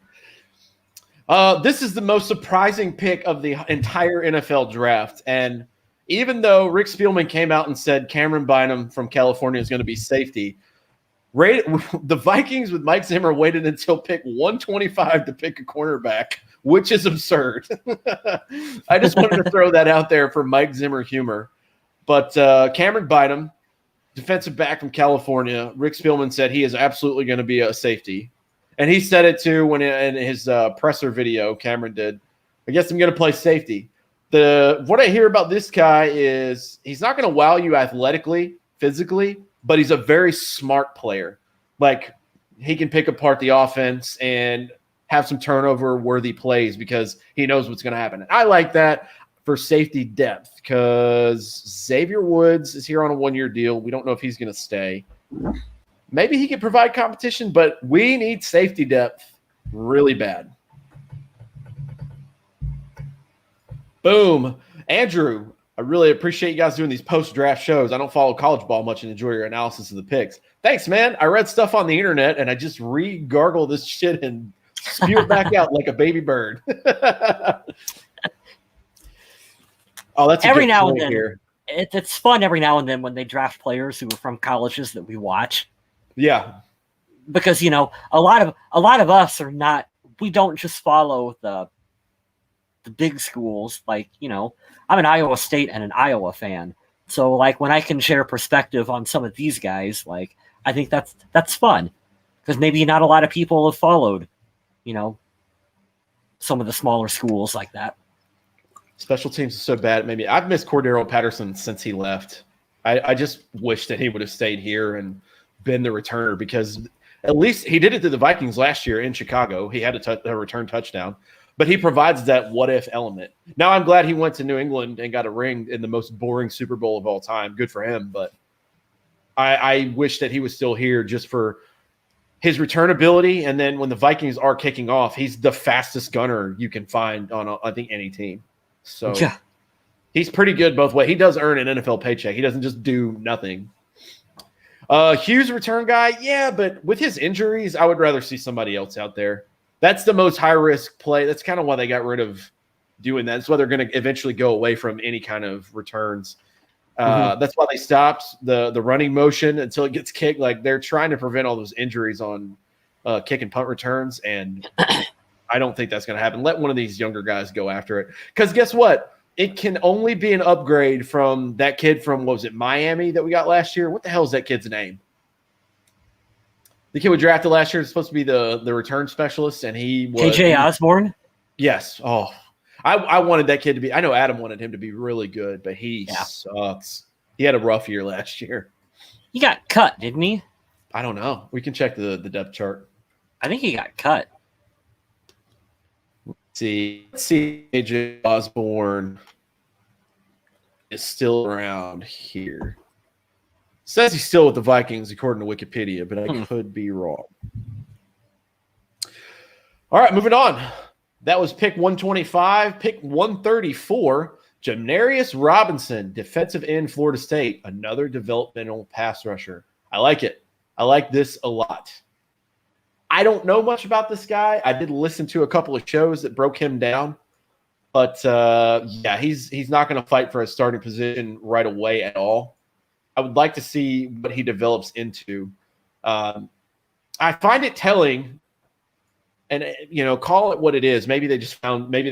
This is the most surprising pick of the entire NFL draft. And even though Rick Spielman came out and said Cameron Bynum from California is going to be safety, the Vikings with Mike Zimmer waited until pick 125 to pick a cornerback, which is absurd. I just wanted to throw that out there for Mike Zimmer humor. But Cameron Bynum, defensive back from California, Rick Spielman said he is absolutely going to be a safety. And he said it too when in his presser video, Cameron did. I guess I'm going to play safety. What I hear about this guy is he's not going to wow you athletically, physically, but he's a very smart player. Like, he can pick apart the offense and have some turnover-worthy plays because he knows what's going to happen. And I like that for safety depth because Xavier Woods is here on a one-year deal. We don't know if he's going to stay. Maybe he can provide competition, but we need safety depth really bad. Boom. Andrew, I really appreciate you guys doing these post-draft shows. I don't follow college ball much and enjoy your analysis of the picks. Thanks, man. I read stuff on the internet, and I just re-gargle this shit and spew it back out like a baby bird. Oh, that's every now and then. Here. It's fun every now and then when they draft players who are from colleges that we watch. Yeah, because a lot of us are not. We don't just follow the big schools. Like I'm an Iowa State and an Iowa fan, so like when I can share perspective on some of these guys, like I think that's fun because maybe not a lot of people have followed, some of the smaller schools like that. Special teams is so bad. Maybe I've missed Cordero Patterson since he left. I just wish that he would have stayed here and been the returner because at least he did it to the Vikings last year in Chicago. He had a return touchdown, but he provides that what-if element. Now I'm glad he went to New England and got a ring in the most boring Super Bowl of all time. Good for him, but I wish that he was still here just for his return ability. And then when the Vikings are kicking off, he's the fastest gunner you can find on, I think, any team. So yeah. He's pretty good both ways. He does earn an NFL paycheck. He doesn't just do nothing. Hughes return guy, yeah, but with his injuries, I would rather see somebody else out there. That's the most high-risk play. That's kind of why they got rid of doing that. That's why they're going to eventually go away from any kind of returns. That's why they stopped the running motion until it gets kicked. Like, they're trying to prevent all those injuries on kick and punt returns, and I don't think that's going to happen. Let one of these younger guys go after it. Because guess what? It can only be an upgrade from that kid from, what was it, Miami that we got last year? What the hell is that kid's name? The kid we drafted last year is supposed to be the return specialist, and he was KJ Osborne? Yes. Oh, I wanted that kid to be – I know Adam wanted him to be really good, but he sucks. He had a rough year last year. He got cut, didn't he? I don't know. We can check the depth chart. I think he got cut. Let's see. AJ Osborne is still around here. Says he's still with the Vikings, according to Wikipedia, but I could be wrong. All right, moving on. That was pick 125. Pick 134, Janarius Robinson, defensive end, Florida State, another developmental pass rusher. I like it. I like this a lot. I don't know much about this guy. I did listen to a couple of shows that broke him down. But, yeah, he's not going to fight for a starting position right away at all. I would like to see what he develops into. I find it telling, and, call it what it is. Maybe they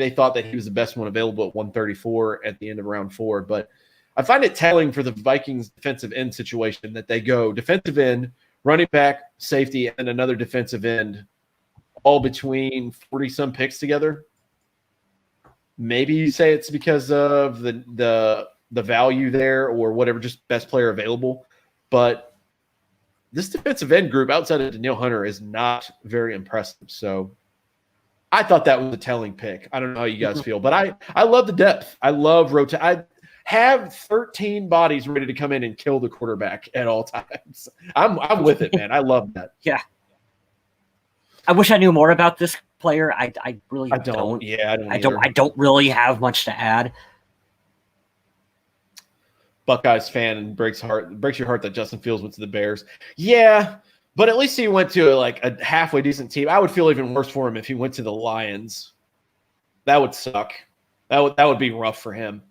thought that he was the best one available at 134 at the end of round 4. But I find it telling for the Vikings defensive end situation that they go defensive end, running back, safety, and another defensive end, all between 40-some picks together. Maybe you say it's because of the value there or whatever, just best player available. But this defensive end group outside of Danielle Hunter is not very impressive. So I thought that was a telling pick. I don't know how you guys feel, but I love the depth. I love I have 13 bodies ready to come in and kill the quarterback at all times. I'm with it, man. I love that. Yeah. I wish I knew more about this player. I really don't. Yeah, I don't really have much to add. Buckeyes fan and breaks your heart that Justin Fields went to the Bears. Yeah, but at least he went to a halfway decent team. I would feel even worse for him if he went to the Lions. That would suck. That would be rough for him.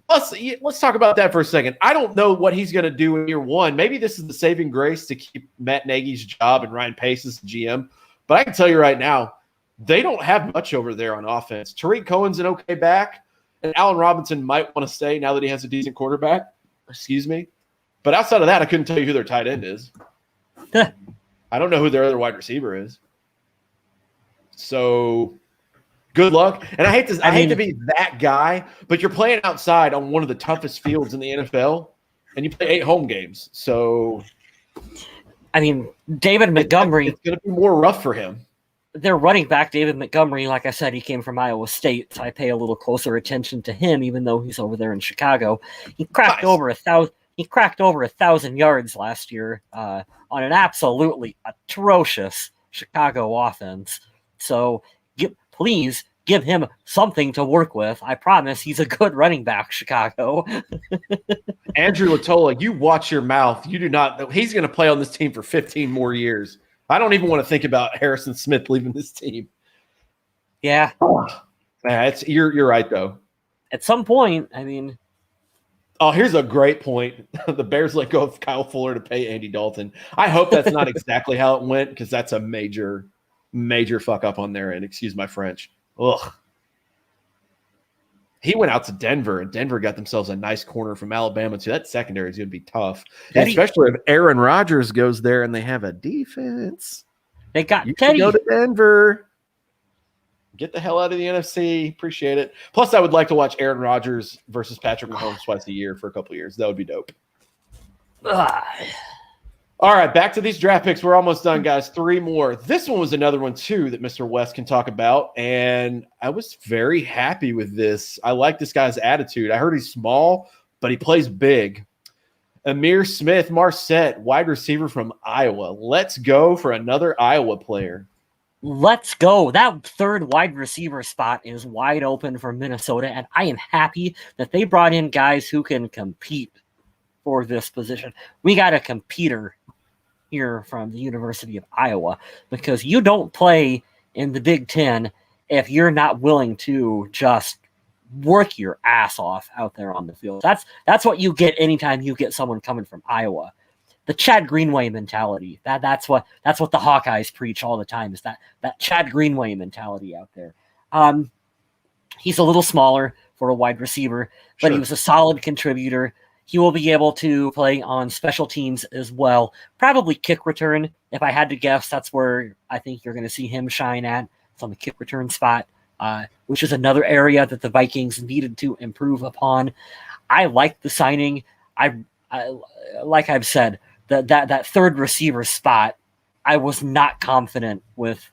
Let's talk about that for a second. I don't know what he's going to do in year one. Maybe this is the saving grace to keep Matt Nagy's job and Ryan Pace as GM. But I can tell you right now, they don't have much over there on offense. Tariq Cohen's an okay back, and Allen Robinson might want to stay now that he has a decent quarterback. Excuse me. But outside of that, I couldn't tell you who their tight end is. I don't know who their other wide receiver is. So good luck. And I hate to be that guy, but you're playing outside on one of the toughest fields in the NFL, and you play 8 home games. So, David Montgomery. It's going to be more rough for him. Their running back, David Montgomery, like I said, he came from Iowa State, so I pay a little closer attention to him, even though he's over there in Chicago. He cracked over 1,000. He cracked over 1,000 yards last year on an absolutely atrocious Chicago offense. So please give him something to work with. I promise he's a good running back, Chicago. Andrew Latola, you watch your mouth. You do not. He's going to play on this team for 15 more years. I don't even want to think about Harrison Smith leaving this team. Yeah. You're right, though. At some point, Oh, here's a great point. The Bears let go of Kyle Fuller to pay Andy Dalton. I hope that's not exactly how it went, because that's a major, major fuck up on their end. Excuse my French. Ugh. He went out to Denver, and Denver got themselves a nice corner from Alabama, too. That secondary is going to be tough, especially if Aaron Rodgers goes there and they have a defense. They got Teddy. Go to Denver. Get the hell out of the NFC. Appreciate it. Plus, I would like to watch Aaron Rodgers versus Patrick Mahomes twice a year for a couple of years. That would be dope. All right, back to these draft picks. We're almost done, guys. 3 more. This one was another one, too, that Mr. West can talk about, and I was very happy with this. I like this guy's attitude. I heard he's small, but he plays big. Amir Smith Marset, wide receiver from Iowa. Let's go for another Iowa player. Let's go. That third wide receiver spot is wide open for Minnesota, and I am happy that they brought in guys who can compete for this position. We got a competitor here from the University of Iowa, because you don't play in the Big Ten if you're not willing to just work your ass off out there on the field. That's what you get anytime you get someone coming from Iowa. The Chad Greenway mentality. That's what the Hawkeyes preach all the time, is that Chad Greenway mentality out there. He's a little smaller for a wide receiver, but He was a solid contributor. He will be able to play on special teams as well. Probably kick return. If I had to guess, that's where I think you're going to see him shine at. It's on the kick return spot, which is another area that the Vikings needed to improve upon. I like the signing. I like I've said, that third receiver spot, I was not confident with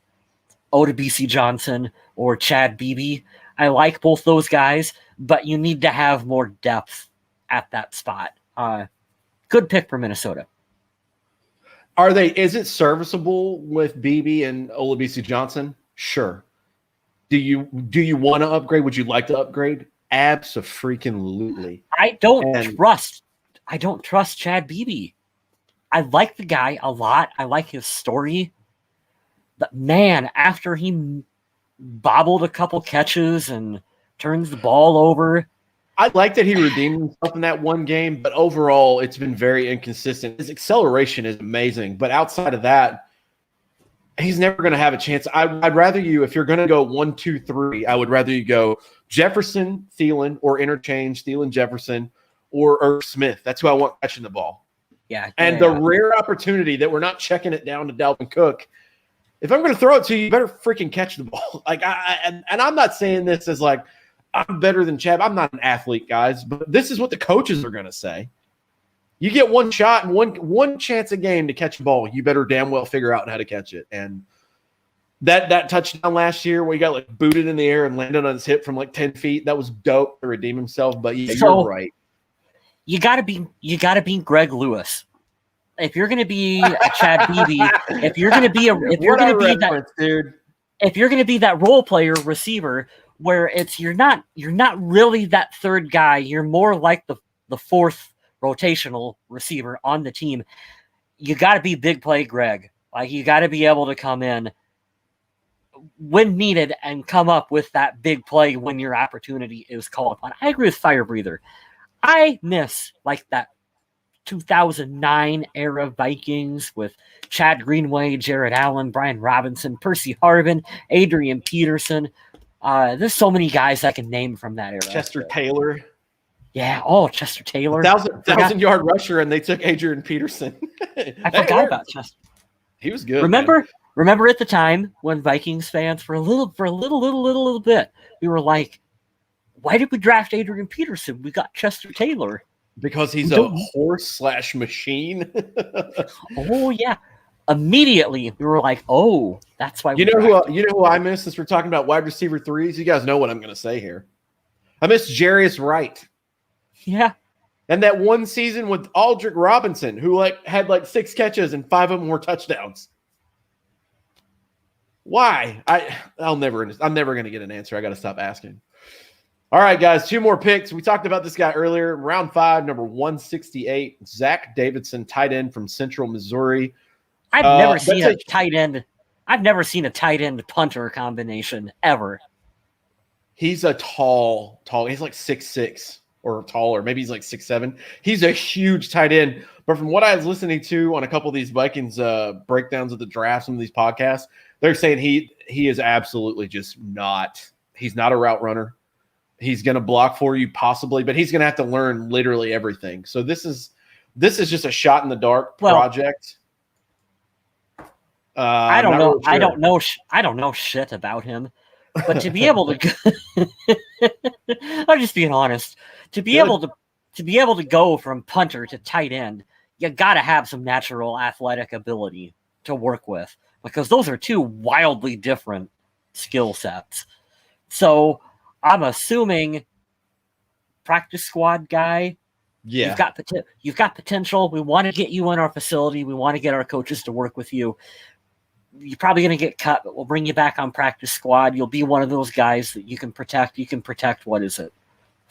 Odubisi Johnson or Chad Beebe. I like both those guys, but you need to have more depth at that spot. Good pick for Minnesota. Is it serviceable with Beebe and Olabisi Johnson? Sure. Do you want to upgrade? Would you like to upgrade? Abso-freaking-lutely. I don't trust Chad Beebe. I like the guy a lot. I like his story. But man, after he bobbled a couple catches and turns the ball over, I like that he redeemed himself in that one game, but overall, it's been very inconsistent. His acceleration is amazing, but outside of that, he's never going to have a chance. I'd rather you, if you're going to go 1, 2, 3, I would rather you go Jefferson, Thielen, or interchange Thielen, Jefferson, or Smith. That's who I want catching the ball. Yeah. And the rare opportunity that we're not checking it down to Dalvin Cook, if I'm going to throw it to you, you better freaking catch the ball. And I'm not saying this as like, I'm better than Chad. I'm not an athlete, guys, but this is what the coaches are going to say. You get one shot and one chance a game to catch the ball. You better damn well figure out how to catch it. And that touchdown last year where he got like booted in the air and landed on his hip from like 10 feet, that was dope to redeem himself. But yeah, you're right. You gotta be Greg Lewis. If you're gonna be a Chad Beebe, if you're gonna be that role player receiver where you're not really that third guy, you're more like the the fourth rotational receiver on the team. You got to be big play Greg. Like, you got to be able to come in when needed and come up with that big play when your opportunity is called upon. I agree with Fire Breather. I miss like that 2009 era Vikings with Chad Greenway, Jared Allen, Brian Robinson, Percy Harvin, Adrian Peterson. There's so many guys I can name from that era. Chester Taylor. Yeah. Oh, Chester Taylor. 1,000-yard rusher, and they took Adrian Peterson. I forgot about Chester. He was good. Remember at the time when Vikings fans for a little bit, we were like, why did we draft Adrian Peterson? We got Chester Taylor. Because he's a horse/machine. Oh yeah. Immediately we were like, oh, that's why. You know who I miss since we're talking about wide receiver threes? You guys know what I'm going to say here. I miss Jarius Wright. Yeah. And that one season with Aldrick Robinson, who had 6 catches and 5 of them were touchdowns. Why? I'm never going to get an answer. I got to stop asking. All right, guys, 2 more picks. We talked about this guy earlier. Round 5, number 168, Zach Davidson, tight end from Central Missouri. I've never seen a tight end. I've never seen a tight end punter combination ever. He's a tall. He's like 6'6" or taller. Maybe he's like 6'7". He's a huge tight end. But from what I was listening to on a couple of these Vikings breakdowns of the draft, some of these podcasts, they're saying he is absolutely just not. He's not a route runner. He's going to block for you possibly, but he's going to have to learn literally everything. So this is just a shot in the dark project. I don't know. Really sure. I don't know shit about him, but to be able to, I'm just being honest. To be able to go from punter to tight end, you got to have some natural athletic ability to work with, because those are 2 wildly different skill sets. So I'm assuming practice squad guy. Yeah, you've got potential. We want to get you in our facility. We want to get our coaches to work with you. You're probably going to get cut, but we'll bring you back on practice squad. You'll be one of those guys that you can protect. You can protect, what is it,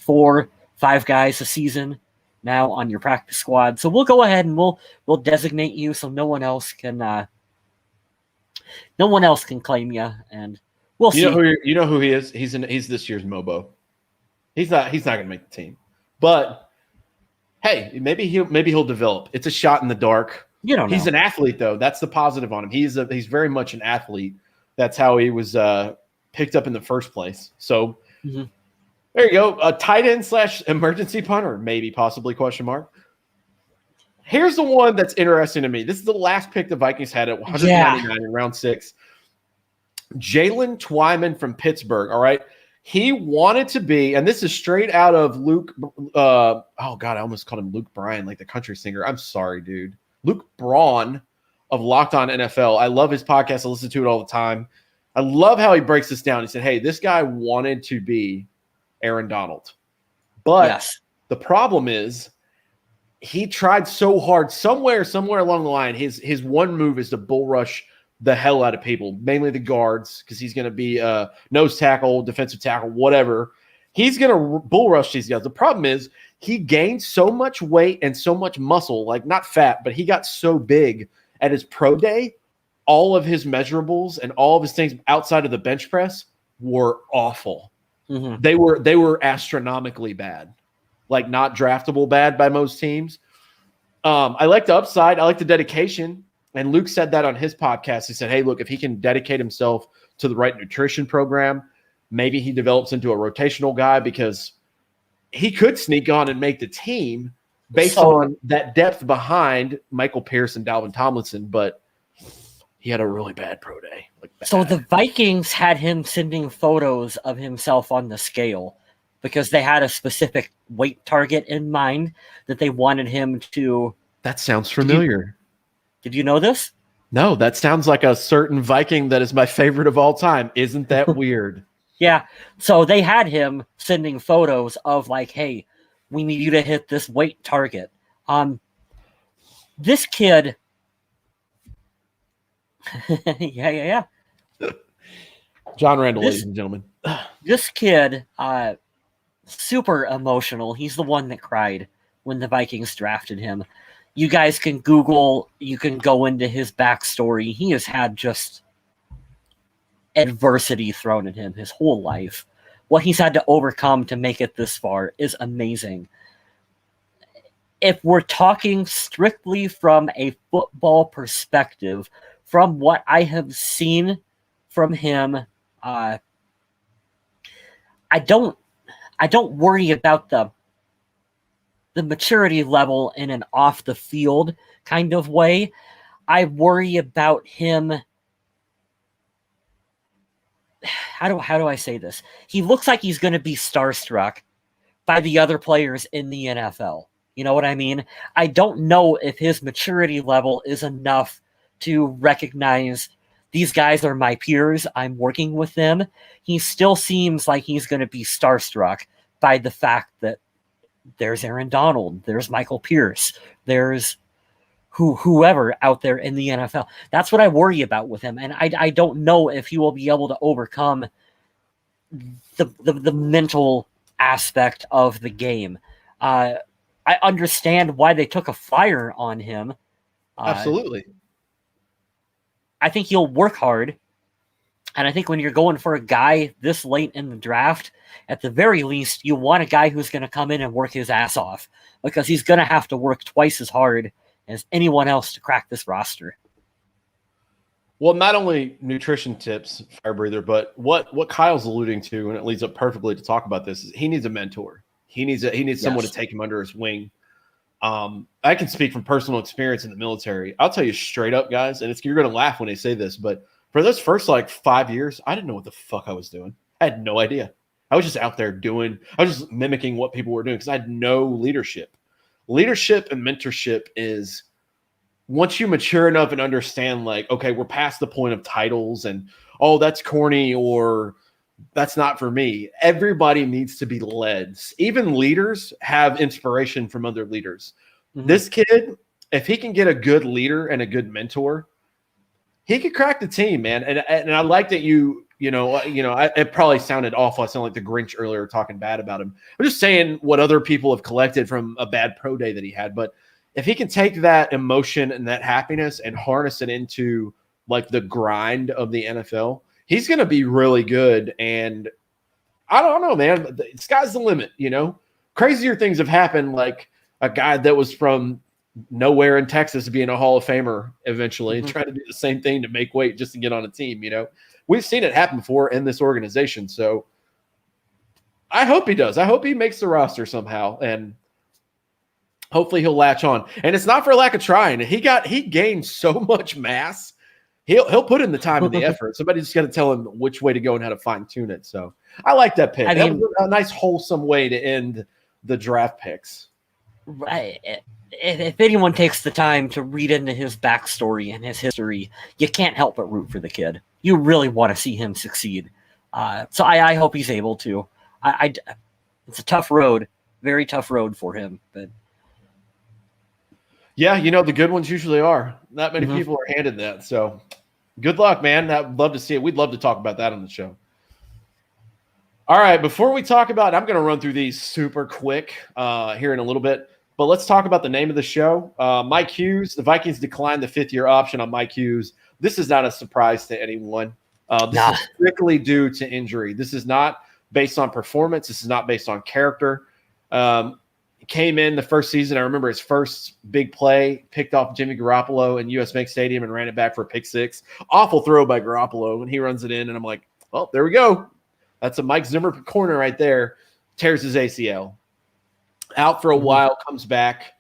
4-5 guys a season now on your practice squad. So we'll go ahead and we'll designate you so no one else can claim you, and we'll see. You know who he is? He's this year's Mobo. He's not going to make the team, but hey, maybe he'll develop. It's a shot in the dark. You don't know. He's an athlete, though. That's the positive on him. He's very much an athlete. That's how he was picked up in the first place. So There you go. A tight end / emergency punter, maybe, possibly, question mark. Here's the one that's interesting to me. This is the last pick the Vikings had at 199 in round 6. Jalen Twyman from Pittsburgh, all right? He wanted to be, and this is straight out of Luke, oh, God, I almost called him Luke Bryan, like the country singer. I'm sorry, dude. Luke Braun of Locked On NFL. I love his podcast. I listen to it all the time. I love how he breaks this down. He said, hey, this guy wanted to be Aaron Donald. But the problem is he tried so hard somewhere along the line. His one move is to bull rush the hell out of people, mainly the guards, because he's going to be a nose tackle, defensive tackle, whatever. He's going to bull rush these guys. The problem is he gained so much weight and so much muscle, like not fat, but he got so big at his pro day. All of his measurables and all of his things outside of the bench press were awful. Mm-hmm. They were astronomically bad, like not draftable bad by most teams. I like the upside. I like the dedication. And Luke said that on his podcast. He said, hey, look, if he can dedicate himself to the right nutrition program, maybe he develops into a rotational guy, because he could sneak on and make the team based on that depth behind Michael Pierce and Dalvin Tomlinson. But he had a really bad pro day. So the Vikings had him sending photos of himself on the scale because they had a specific weight target in mind that they wanted him to. That sounds familiar. Did you know this? No, that sounds like a certain Viking that is my favorite of all time. Isn't that weird? Yeah. So they had him sending photos of like, hey, we need you to hit this weight target. This kid. Yeah. John Randall, ladies and gentlemen. This kid, super emotional. He's the one that cried when the Vikings drafted him. You guys can Google, you can go into his backstory. He has had just adversity thrown at him his whole life. What he's had to overcome to make it this far is amazing. If we're talking strictly from a football perspective, from what I have seen from him, I don't worry about the maturity level in an off the field kind of way. I worry about him. How do I say this? He looks like he's going to be starstruck by the other players in the NFL. You know what I mean? I don't know if his maturity level is enough to recognize these guys are my peers. I'm working with them. He still seems like he's going to be starstruck by the fact that there's Aaron Donald, there's Michael Pierce, there's whoever out there in the NFL. That's what I worry about with him, and I don't know if he will be able to overcome the mental aspect of the game. I understand why they took a flyer on him. Absolutely. I think he'll work hard. And I think when you're going for a guy this late in the draft, at the very least, you want a guy who's going to come in and work his ass off, because he's going to have to work twice as hard as anyone else to crack this roster. Well, not only nutrition tips, fire breather, but what Kyle's alluding to, and it leads up perfectly to talk about this, is he needs a mentor. He needs someone to take him under his wing. I can speak from personal experience in the military. I'll tell you straight up, guys, and you're going to laugh when I say this, but for those first 5 years, I didn't know what the fuck I was doing. I had no idea. I was just out there I was just mimicking what people were doing because I had no leadership. Leadership and mentorship is, once you mature enough and understand, okay, we're past the point of titles and, oh, that's corny or that's not for me. Everybody needs to be led. Even leaders have inspiration from other leaders. Mm-hmm. This kid, if he can get a good leader and a good mentor, he could crack the team, man. And I like that it probably sounded awful. I sound like the Grinch earlier talking bad about him. I'm just saying what other people have collected from a bad pro day that he had. But if he can take that emotion and that happiness and harness it into the grind of the NFL, he's going to be really good. And I don't know, man. The sky's the limit, Crazier things have happened, like a guy that was from nowhere in Texas being a Hall of Famer eventually and trying to do the same thing to make weight just to get on a team, We've seen it happen before in this organization. So I hope he does. I hope he makes the roster somehow, and hopefully he'll latch on. And it's not for lack of trying. He gained so much mass. He'll put in the time and the effort. Somebody's just got to tell him which way to go and how to fine tune it. So I like that pick. That was a nice wholesome way to end the draft picks. Right. If anyone takes the time to read into his backstory and his history, you can't help but root for the kid. You really want to see him succeed. So I hope he's able to. It's a tough road, very tough road for him. But yeah, the good ones usually are. Not many people are handed that. So good luck, man. I'd love to see it. We'd love to talk about that on the show. All right, before we talk about, I'm going to run through these super quick here in a little bit. But let's talk about the name of the show. Mike Hughes, the Vikings declined the fifth-year option on Mike Hughes. This is not a surprise to anyone. This is strictly due to injury. This is not based on performance. This is not based on character. He came in the first season. I remember his first big play, picked off Jimmy Garoppolo in US Bank Stadium and ran it back for a pick six. Awful throw by Garoppolo when he runs it in, and I'm like, well, there we go. That's a Mike Zimmer corner right there. Tears his ACL. Out for a while, comes back,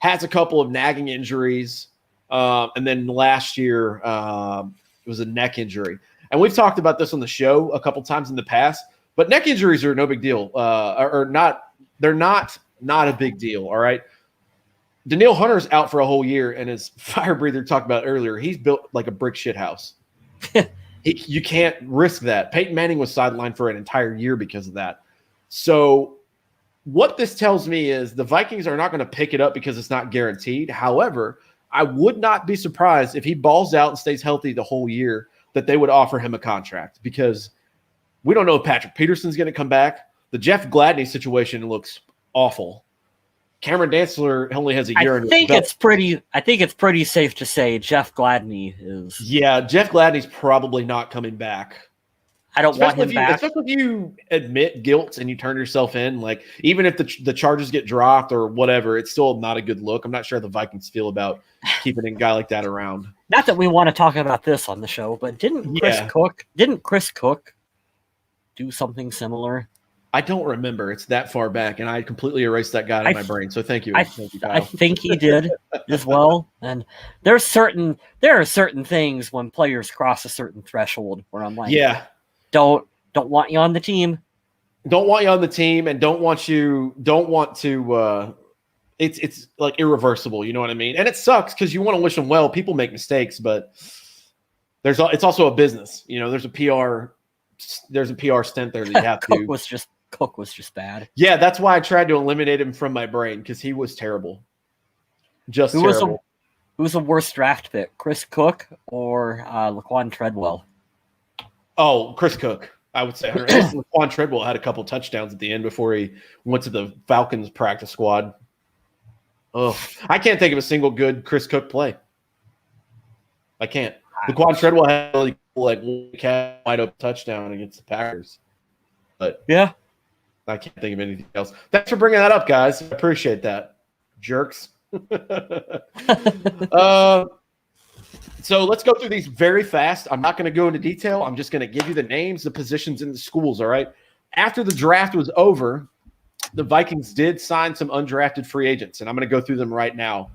has a couple of nagging injuries, and then last year it was a neck injury. And we've talked about this on the show a couple times in the past, but neck injuries are no big deal, or not. They're not a big deal. All right. Danielle Hunter's out for a whole year, and as Fire Breather talked about earlier, he's built like a brick shit house. You can't risk that. Peyton Manning was sidelined for an entire year because of that. So what this tells me is the Vikings are not going to pick it up because it's not guaranteed. However, I would not be surprised if he balls out and stays healthy the whole year that they would offer him a contract, because we don't know if Patrick Peterson's going to come back. The Jeff Gladney situation looks awful. Cameron Dantzler only has a year. I think it's pretty safe to say Jeff Gladney is. Yeah, Jeff Gladney's probably not coming back. I don't want him back. Especially if you admit guilt and you turn yourself in. Like, even if the charges get dropped or whatever, it's still not a good look. I'm not sure how the Vikings feel about keeping a guy like that around. Not that we want to talk about this on the show, but didn't Chris Cook do something similar? I don't remember. It's that far back, and I completely erased that guy out of my brain. So thank you. I think he did as well. And there are certain things when players cross a certain threshold where I'm like, yeah, don't want you on the team. Don't want you on the team, and don't want to. It's like irreversible. You know what I mean? And it sucks because you want to wish them well. People make mistakes, but it's also a business. You know, there's a PR stint there that you have to. Cook was just bad. Yeah, that's why I tried to eliminate him from my brain because he was terrible. Terrible. Who was the worst draft pick? Chris Cook or Laquan Treadwell? Oh, Chris Cook, I would say. Laquan Treadwell had a couple touchdowns at the end before he went to the Falcons practice squad. Oh, I can't think of a single good Chris Cook play. I can't. Laquan Treadwell had a really cool, wide open touchdown against the Packers. But yeah. I can't think of anything else. Thanks for bringing that up, guys. I appreciate that. Jerks. So let's go through these very fast. I'm not going to go into detail. I'm just going to give you the names, the positions, and the schools, all right? After the draft was over, the Vikings did sign some undrafted free agents, and I'm going to go through them right now.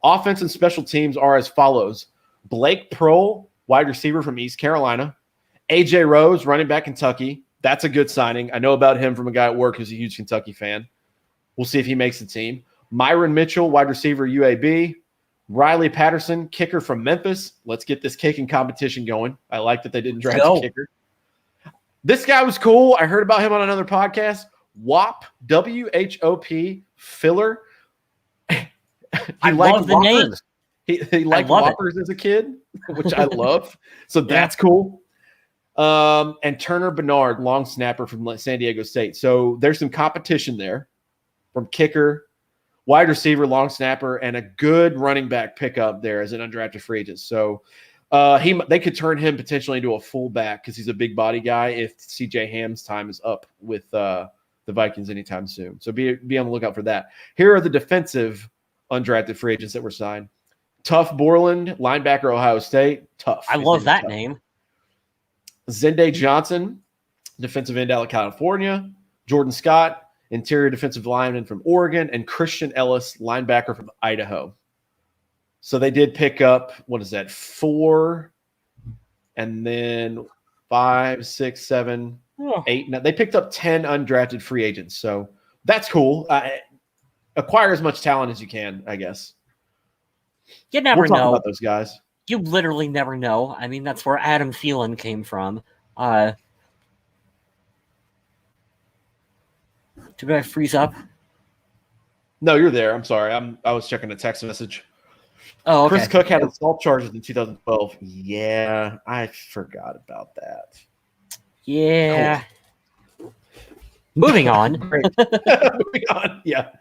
Offense and special teams are as follows. Blake Prohl, wide receiver from East Carolina. A.J. Rose, running back Kentucky. That's a good signing. I know about him from a guy at work who's a huge Kentucky fan. We'll see if he makes the team. Myron Mitchell, wide receiver, UAB. Riley Patterson, kicker from Memphis. Let's get this kicking competition going. I like that they didn't draft a kicker. This guy was cool. I heard about him on another podcast. WHOP, W-H-O-P, Filler. I love the name. He liked Whoppers as a kid, which I love. So that's cool. And Turner Bernard, long snapper from San Diego State. So there's some competition there from kicker, wide receiver, long snapper, and a good running back pickup there as an undrafted free agent. So they could turn him potentially into a fullback because he's a big body guy if CJ Ham's time is up with the Vikings anytime soon. So be on the lookout for that. Here are the defensive undrafted free agents that were signed. Tuff Borland, linebacker, Ohio State. Tough. I love that name. Zende Johnson, defensive end out of California. Jordan Scott, interior defensive lineman from Oregon. And Christian Ellis, linebacker from Idaho. So they did pick up, 4, and then 5, 6, 7, 8. Now, they picked up 10 undrafted free agents. So that's cool. Acquire as much talent as you can, I guess. You never know about those guys. You literally never know. I mean, that's where Adam Thielen came from. Did I freeze up? No, you're there. I'm sorry. I was checking a text message. Oh, okay. Chris Cook had assault charges in 2012. Yeah, I forgot about that. Yeah. Cool. Moving on. Moving on. Yeah.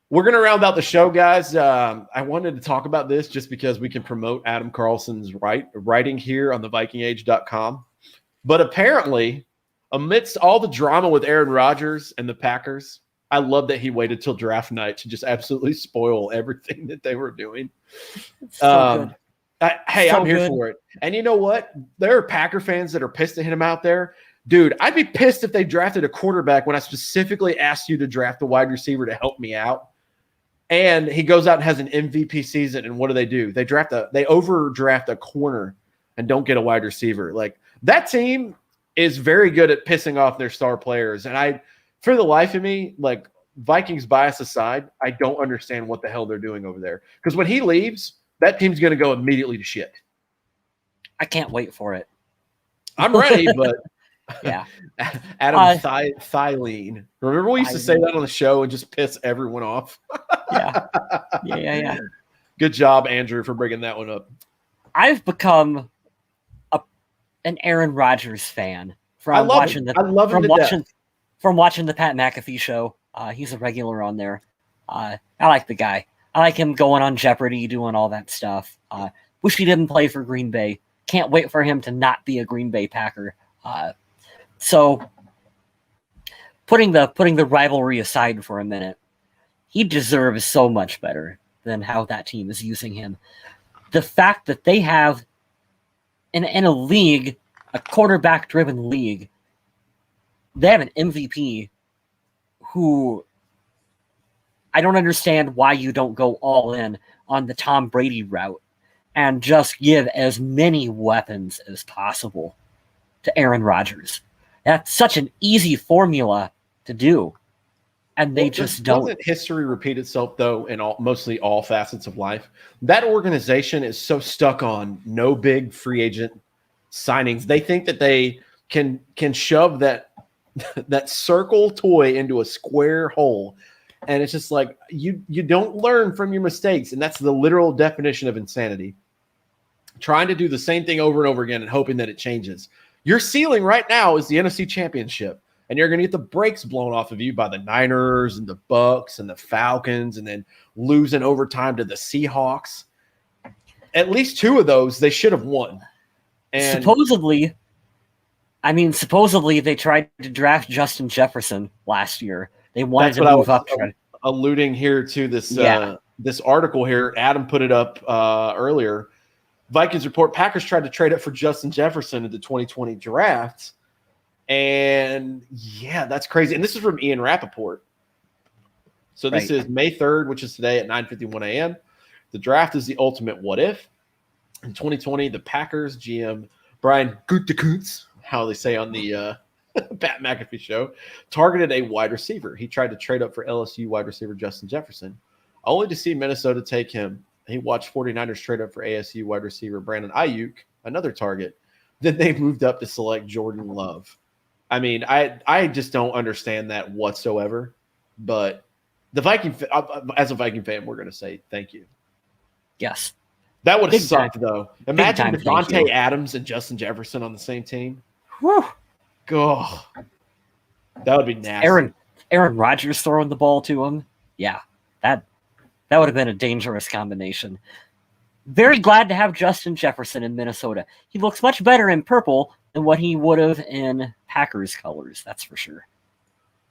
We're going to round out the show, guys. I wanted to talk about this just because we can promote Adam Carlson's writing here on thevikingage.com. But apparently, amidst all the drama with Aaron Rodgers and the Packers, I love that he waited till draft night to just absolutely spoil everything that they were doing. I'm here for it. And you know what? There are Packer fans that are pissed at him out there. Dude, I'd be pissed if they drafted a quarterback when I specifically asked you to draft a wide receiver to help me out. And he goes out and has an MVP season, and what do? They overdraft a corner and don't get a wide receiver. Like, that team is very good at pissing off their star players. And for the life of me, like, Vikings bias aside, I don't understand what the hell they're doing over there. Because when he leaves, that team's going to go immediately to shit. I can't wait for it. I'm ready, but yeah. Adam Thielen. Remember we used to say that on the show and just piss everyone off? Yeah. Good job, Andrew, for bringing that one up. I've become an Aaron Rodgers fan from watching the Pat McAfee show. He's a regular on there. I like the guy. I like him going on Jeopardy, doing all that stuff. Wish he didn't play for Green Bay. Can't wait for him to not be a Green Bay Packer. So putting the rivalry aside for a minute, he deserves so much better than how that team is using him. The fact that they have in a league, a quarterback-driven league, they have an MVP who I don't understand why you don't go all in on the Tom Brady route and just give as many weapons as possible to Aaron Rodgers. That's such an easy formula to do, and they just don't. Doesn't history repeat itself, though, in mostly all facets of life? That organization is so stuck on no big free agent signings. They think that they can shove that circle toy into a square hole. And it's just like you don't learn from your mistakes. And that's the literal definition of insanity. Trying to do the same thing over and over again and hoping that it changes. Your ceiling right now is the NFC Championship. And you're going to get the brakes blown off of you by the Niners and the Bucks and the Falcons, and then losing overtime to the Seahawks. At least two of those they should have won. And supposedly they tried to draft Justin Jefferson last year. They wanted to move up. Alluding here to this this article here, Adam put it up earlier. Vikings report Packers tried to trade up for Justin Jefferson in the 2020 draft. And yeah, that's crazy. And this is from Ian Rappaport. So this is May 3rd, which is today at 9:51 a.m. The draft is the ultimate what if. In 2020, the Packers GM Brian Gutekunst, how they say on the Pat McAfee show, targeted a wide receiver. He tried to trade up for LSU wide receiver Justin Jefferson, only to see Minnesota take him. He watched 49ers trade up for ASU wide receiver Brandon Ayuk, another target. Then they moved up to select Jordan Love. I mean, I just don't understand that whatsoever. But the as a Viking fan, we're going to say thank you. Yes. That would have sucked, though. Imagine Devontae Adams and Justin Jefferson on the same team. Whew. God, that would be nasty. Aaron Rodgers throwing the ball to him. Yeah, that would have been a dangerous combination. Very glad to have Justin Jefferson in Minnesota. He looks much better in purple than what he would have in Packers colors, that's for sure.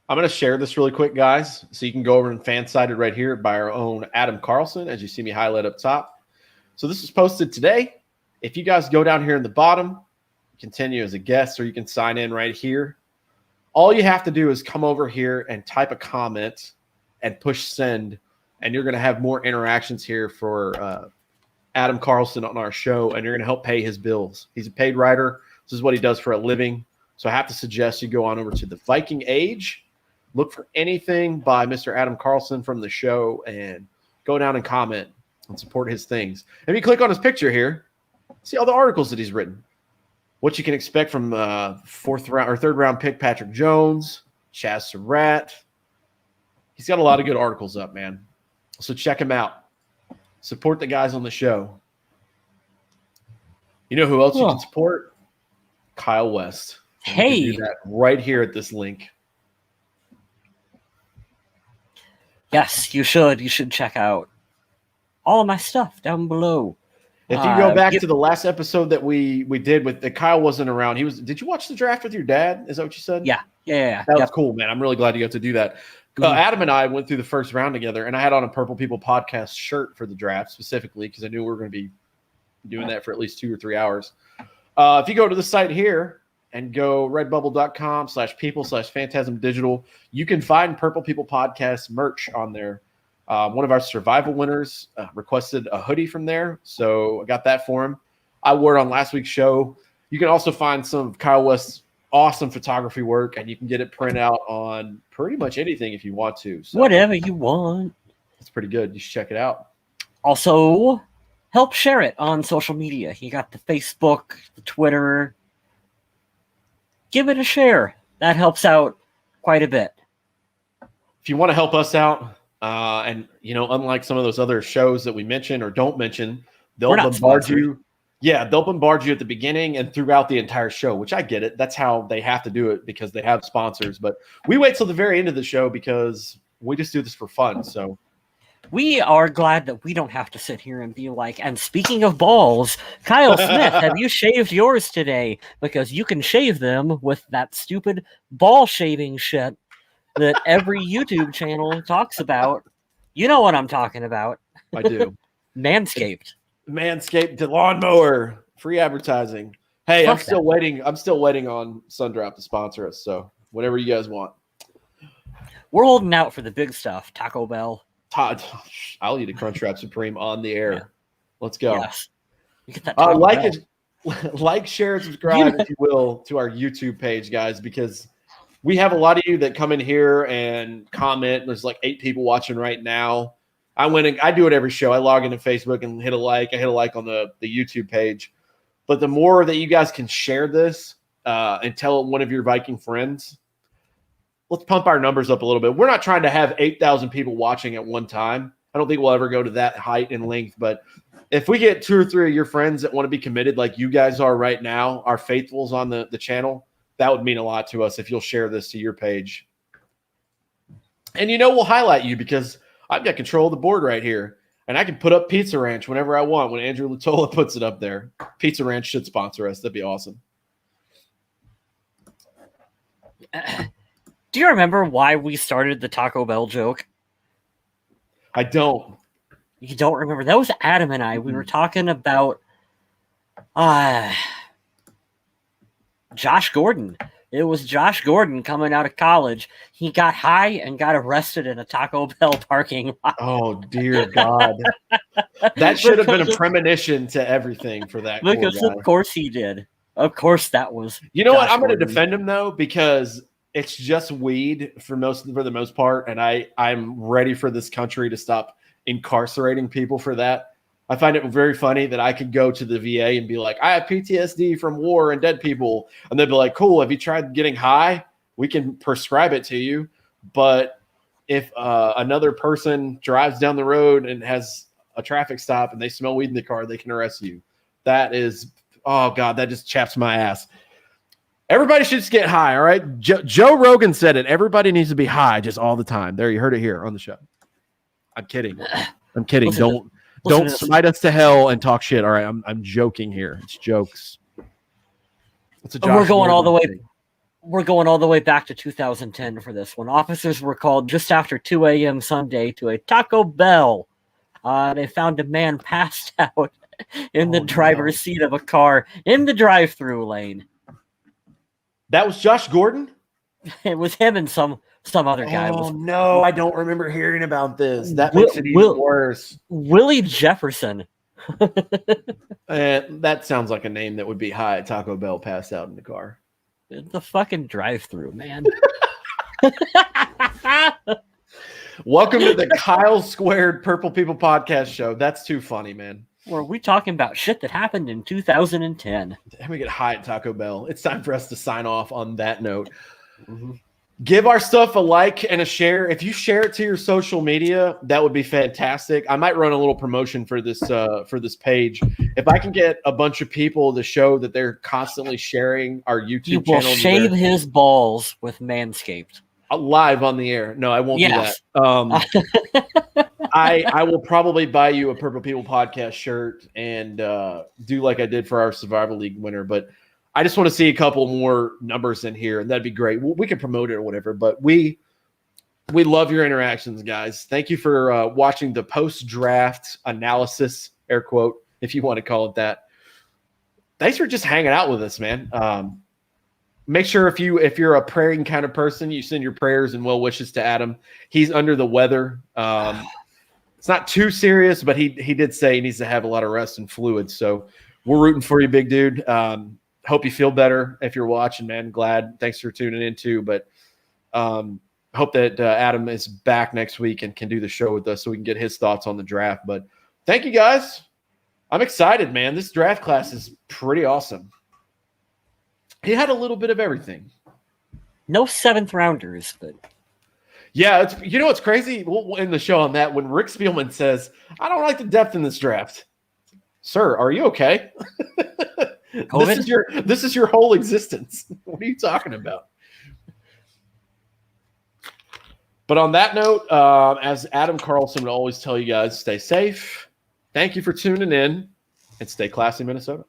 I'm going to share this really quick, guys, so you can go over and fan-sided right here by our own Adam Carlson, as you see me highlight up top. So this was posted today. If you guys go down here in the bottom, continue as a guest, or you can sign in right here. All you have to do is come over here and type a comment and push send, and you're going to have more interactions here for Adam Carlson on our show, and you're going to help pay his bills. He's a paid writer. This is what he does for a living. So I have to suggest you go on over to the Viking Age, look for anything by Mr. Adam Carlson from the show, and go down and comment and support his things. If you click on his picture here, see all the articles that he's written. What you can expect from third round pick Patrick Jones, Chaz Surratt. He's got a lot of good articles up, man. So check him out. Support the guys on the show. You know who else you can support? Kyle West. Hey, you can do that right here at this link. Yes, you should. You should check out all of my stuff down below. If you go back to the last episode that we did with Kyle wasn't around. Did you watch the draft with your dad? Is that what you said? Yeah. That was cool, man. I'm really glad you got to do that. Adam and I went through the first round together, and I had on a Purple People podcast shirt for the draft specifically because I knew we were going to be doing that for at least 2 or 3 hours. If you go to the site here and go redbubble.com/people/phantasm digital, you can find Purple People podcast merch on there. One of our survival winners requested a hoodie from there, so I got that for him. I wore it on last week's show. You can also find some of Kyle West's awesome photography work, and you can get it print out on pretty much anything if you want to. So whatever you want. It's pretty good. You should check it out. Also, help share it on social media. You got the Facebook, the Twitter. Give it a share. That helps out quite a bit. If you want to help us out, and unlike some of those other shows that we mention or don't mention, they'll bombard you. Yeah, they'll bombard you at the beginning and throughout the entire show, which I get it. That's how they have to do it because they have sponsors. But we wait till the very end of the show because we just do this for fun. So We are glad that we don't have to sit here and be like, and speaking of balls, Kyle Smith, have you shaved yours today? Because you can shave them with that stupid ball shaving shit that every YouTube channel talks about. You know what I'm talking about. I do. Manscaped. Manscaped, the lawnmower, free advertising. Hey, Fuck I'm still waiting. I'm still waiting on Sundrop to sponsor us. So whatever you guys want. We're holding out for the big stuff. Taco Bell. Todd, I'll eat a Crunchwrap Supreme on the air. Yeah. Let's go. Yes. You get that Taco like Bell. it, like, share, and subscribe if you will to our YouTube page, guys, because we have a lot of you that come in here and comment. There's like 8 people watching right now. I do it every show. I log into Facebook and hit a like. I hit a like on the YouTube page. But the more that you guys can share this and tell one of your Viking friends, let's pump our numbers up a little bit. We're not trying to have 8,000 people watching at one time. I don't think we'll ever go to that height and length. But if we get 2 or 3 of your friends that want to be committed like you guys are right now, our faithfuls on the channel, that would mean a lot to us if you'll share this to your page. And we'll highlight you because I've got control of the board right here. And I can put up Pizza Ranch whenever I want when Andrew Latola puts it up there. Pizza Ranch should sponsor us. That'd be awesome. Do you remember why we started the Taco Bell joke? I don't. You don't remember? That was Adam and I. We were talking about Josh Gordon. It was Josh Gordon coming out of college. He got high and got arrested in a Taco Bell parking lot. Oh, dear God. That should have been a premonition to everything for that. Because of course he did. Of course that was. You know Josh what? I'm going to Gordon. defend him, though, because it's just weed for the most part. And I'm ready for this country to stop incarcerating people for that. I find it very funny that I could go to the VA and be like, I have PTSD from war and dead people. And they'd be like, cool, have you tried getting high? We can prescribe it to you. But if another person drives down the road and has a traffic stop and they smell weed in the car, they can arrest you. That is, oh God, that just chaps my ass. Everybody should just get high, all right? Joe Rogan said it. Everybody needs to be high just all the time. There, you heard it here on the show. I'm kidding. I'm kidding. Don't smite us to hell and talk shit. All right, I'm joking here. It's jokes. It's a Josh we're going all the way. thing. We're going all the way back to 2010 for this one. Officers were called just after 2 a.m. Sunday to a Taco Bell. They found a man passed out in the driver's seat of a car in the drive-through lane. That was Josh Gordon? It was him and some other guy. Oh, no, I don't remember hearing about this. That makes it even worse. Willie Jefferson. That sounds like a name that would be high at Taco Bell, passed out in the car. The fucking drive-through, man. Welcome to the Kyle Squared Purple People podcast show. That's too funny, man. Were we talking about shit that happened in 2010? And we get high at Taco Bell. It's time for us to sign off on that note. Mm-hmm. Give our stuff a like and a share. If you share it to your social media, that would be fantastic. I might run a little promotion for this page. If I can get a bunch of people to show that they're constantly sharing our YouTube channel. You will shave his balls with Manscaped. Live on the air. No, I won't do that. I will probably buy you a Purple People podcast shirt and do like I did for our Survival League winner. But I just want to see a couple more numbers in here, and that'd be great. We can promote it or whatever. But we love your interactions, guys. Thank you for watching the post-draft analysis, air quote, if you want to call it that. Thanks for just hanging out with us, man. Make sure if you're a praying kind of person, you send your prayers and well wishes to Adam. He's under the weather. It's not too serious, but he did say he needs to have a lot of rest and fluids. So we're rooting for you, big dude. Hope you feel better if you're watching, man. Glad. Thanks for tuning in too. But hope that Adam is back next week and can do the show with us so we can get his thoughts on the draft. But thank you, guys. I'm excited, man. This draft class is pretty awesome. He had a little bit of everything. No 7th rounders, but yeah, it's crazy. We'll end the show on that when Rick Spielman says, "I don't like the depth in this draft." Sir, are you okay? This is your whole existence. What are you talking about? But on that note, as Adam Carlson would always tell you guys, stay safe. Thank you for tuning in, and stay classy, Minnesota.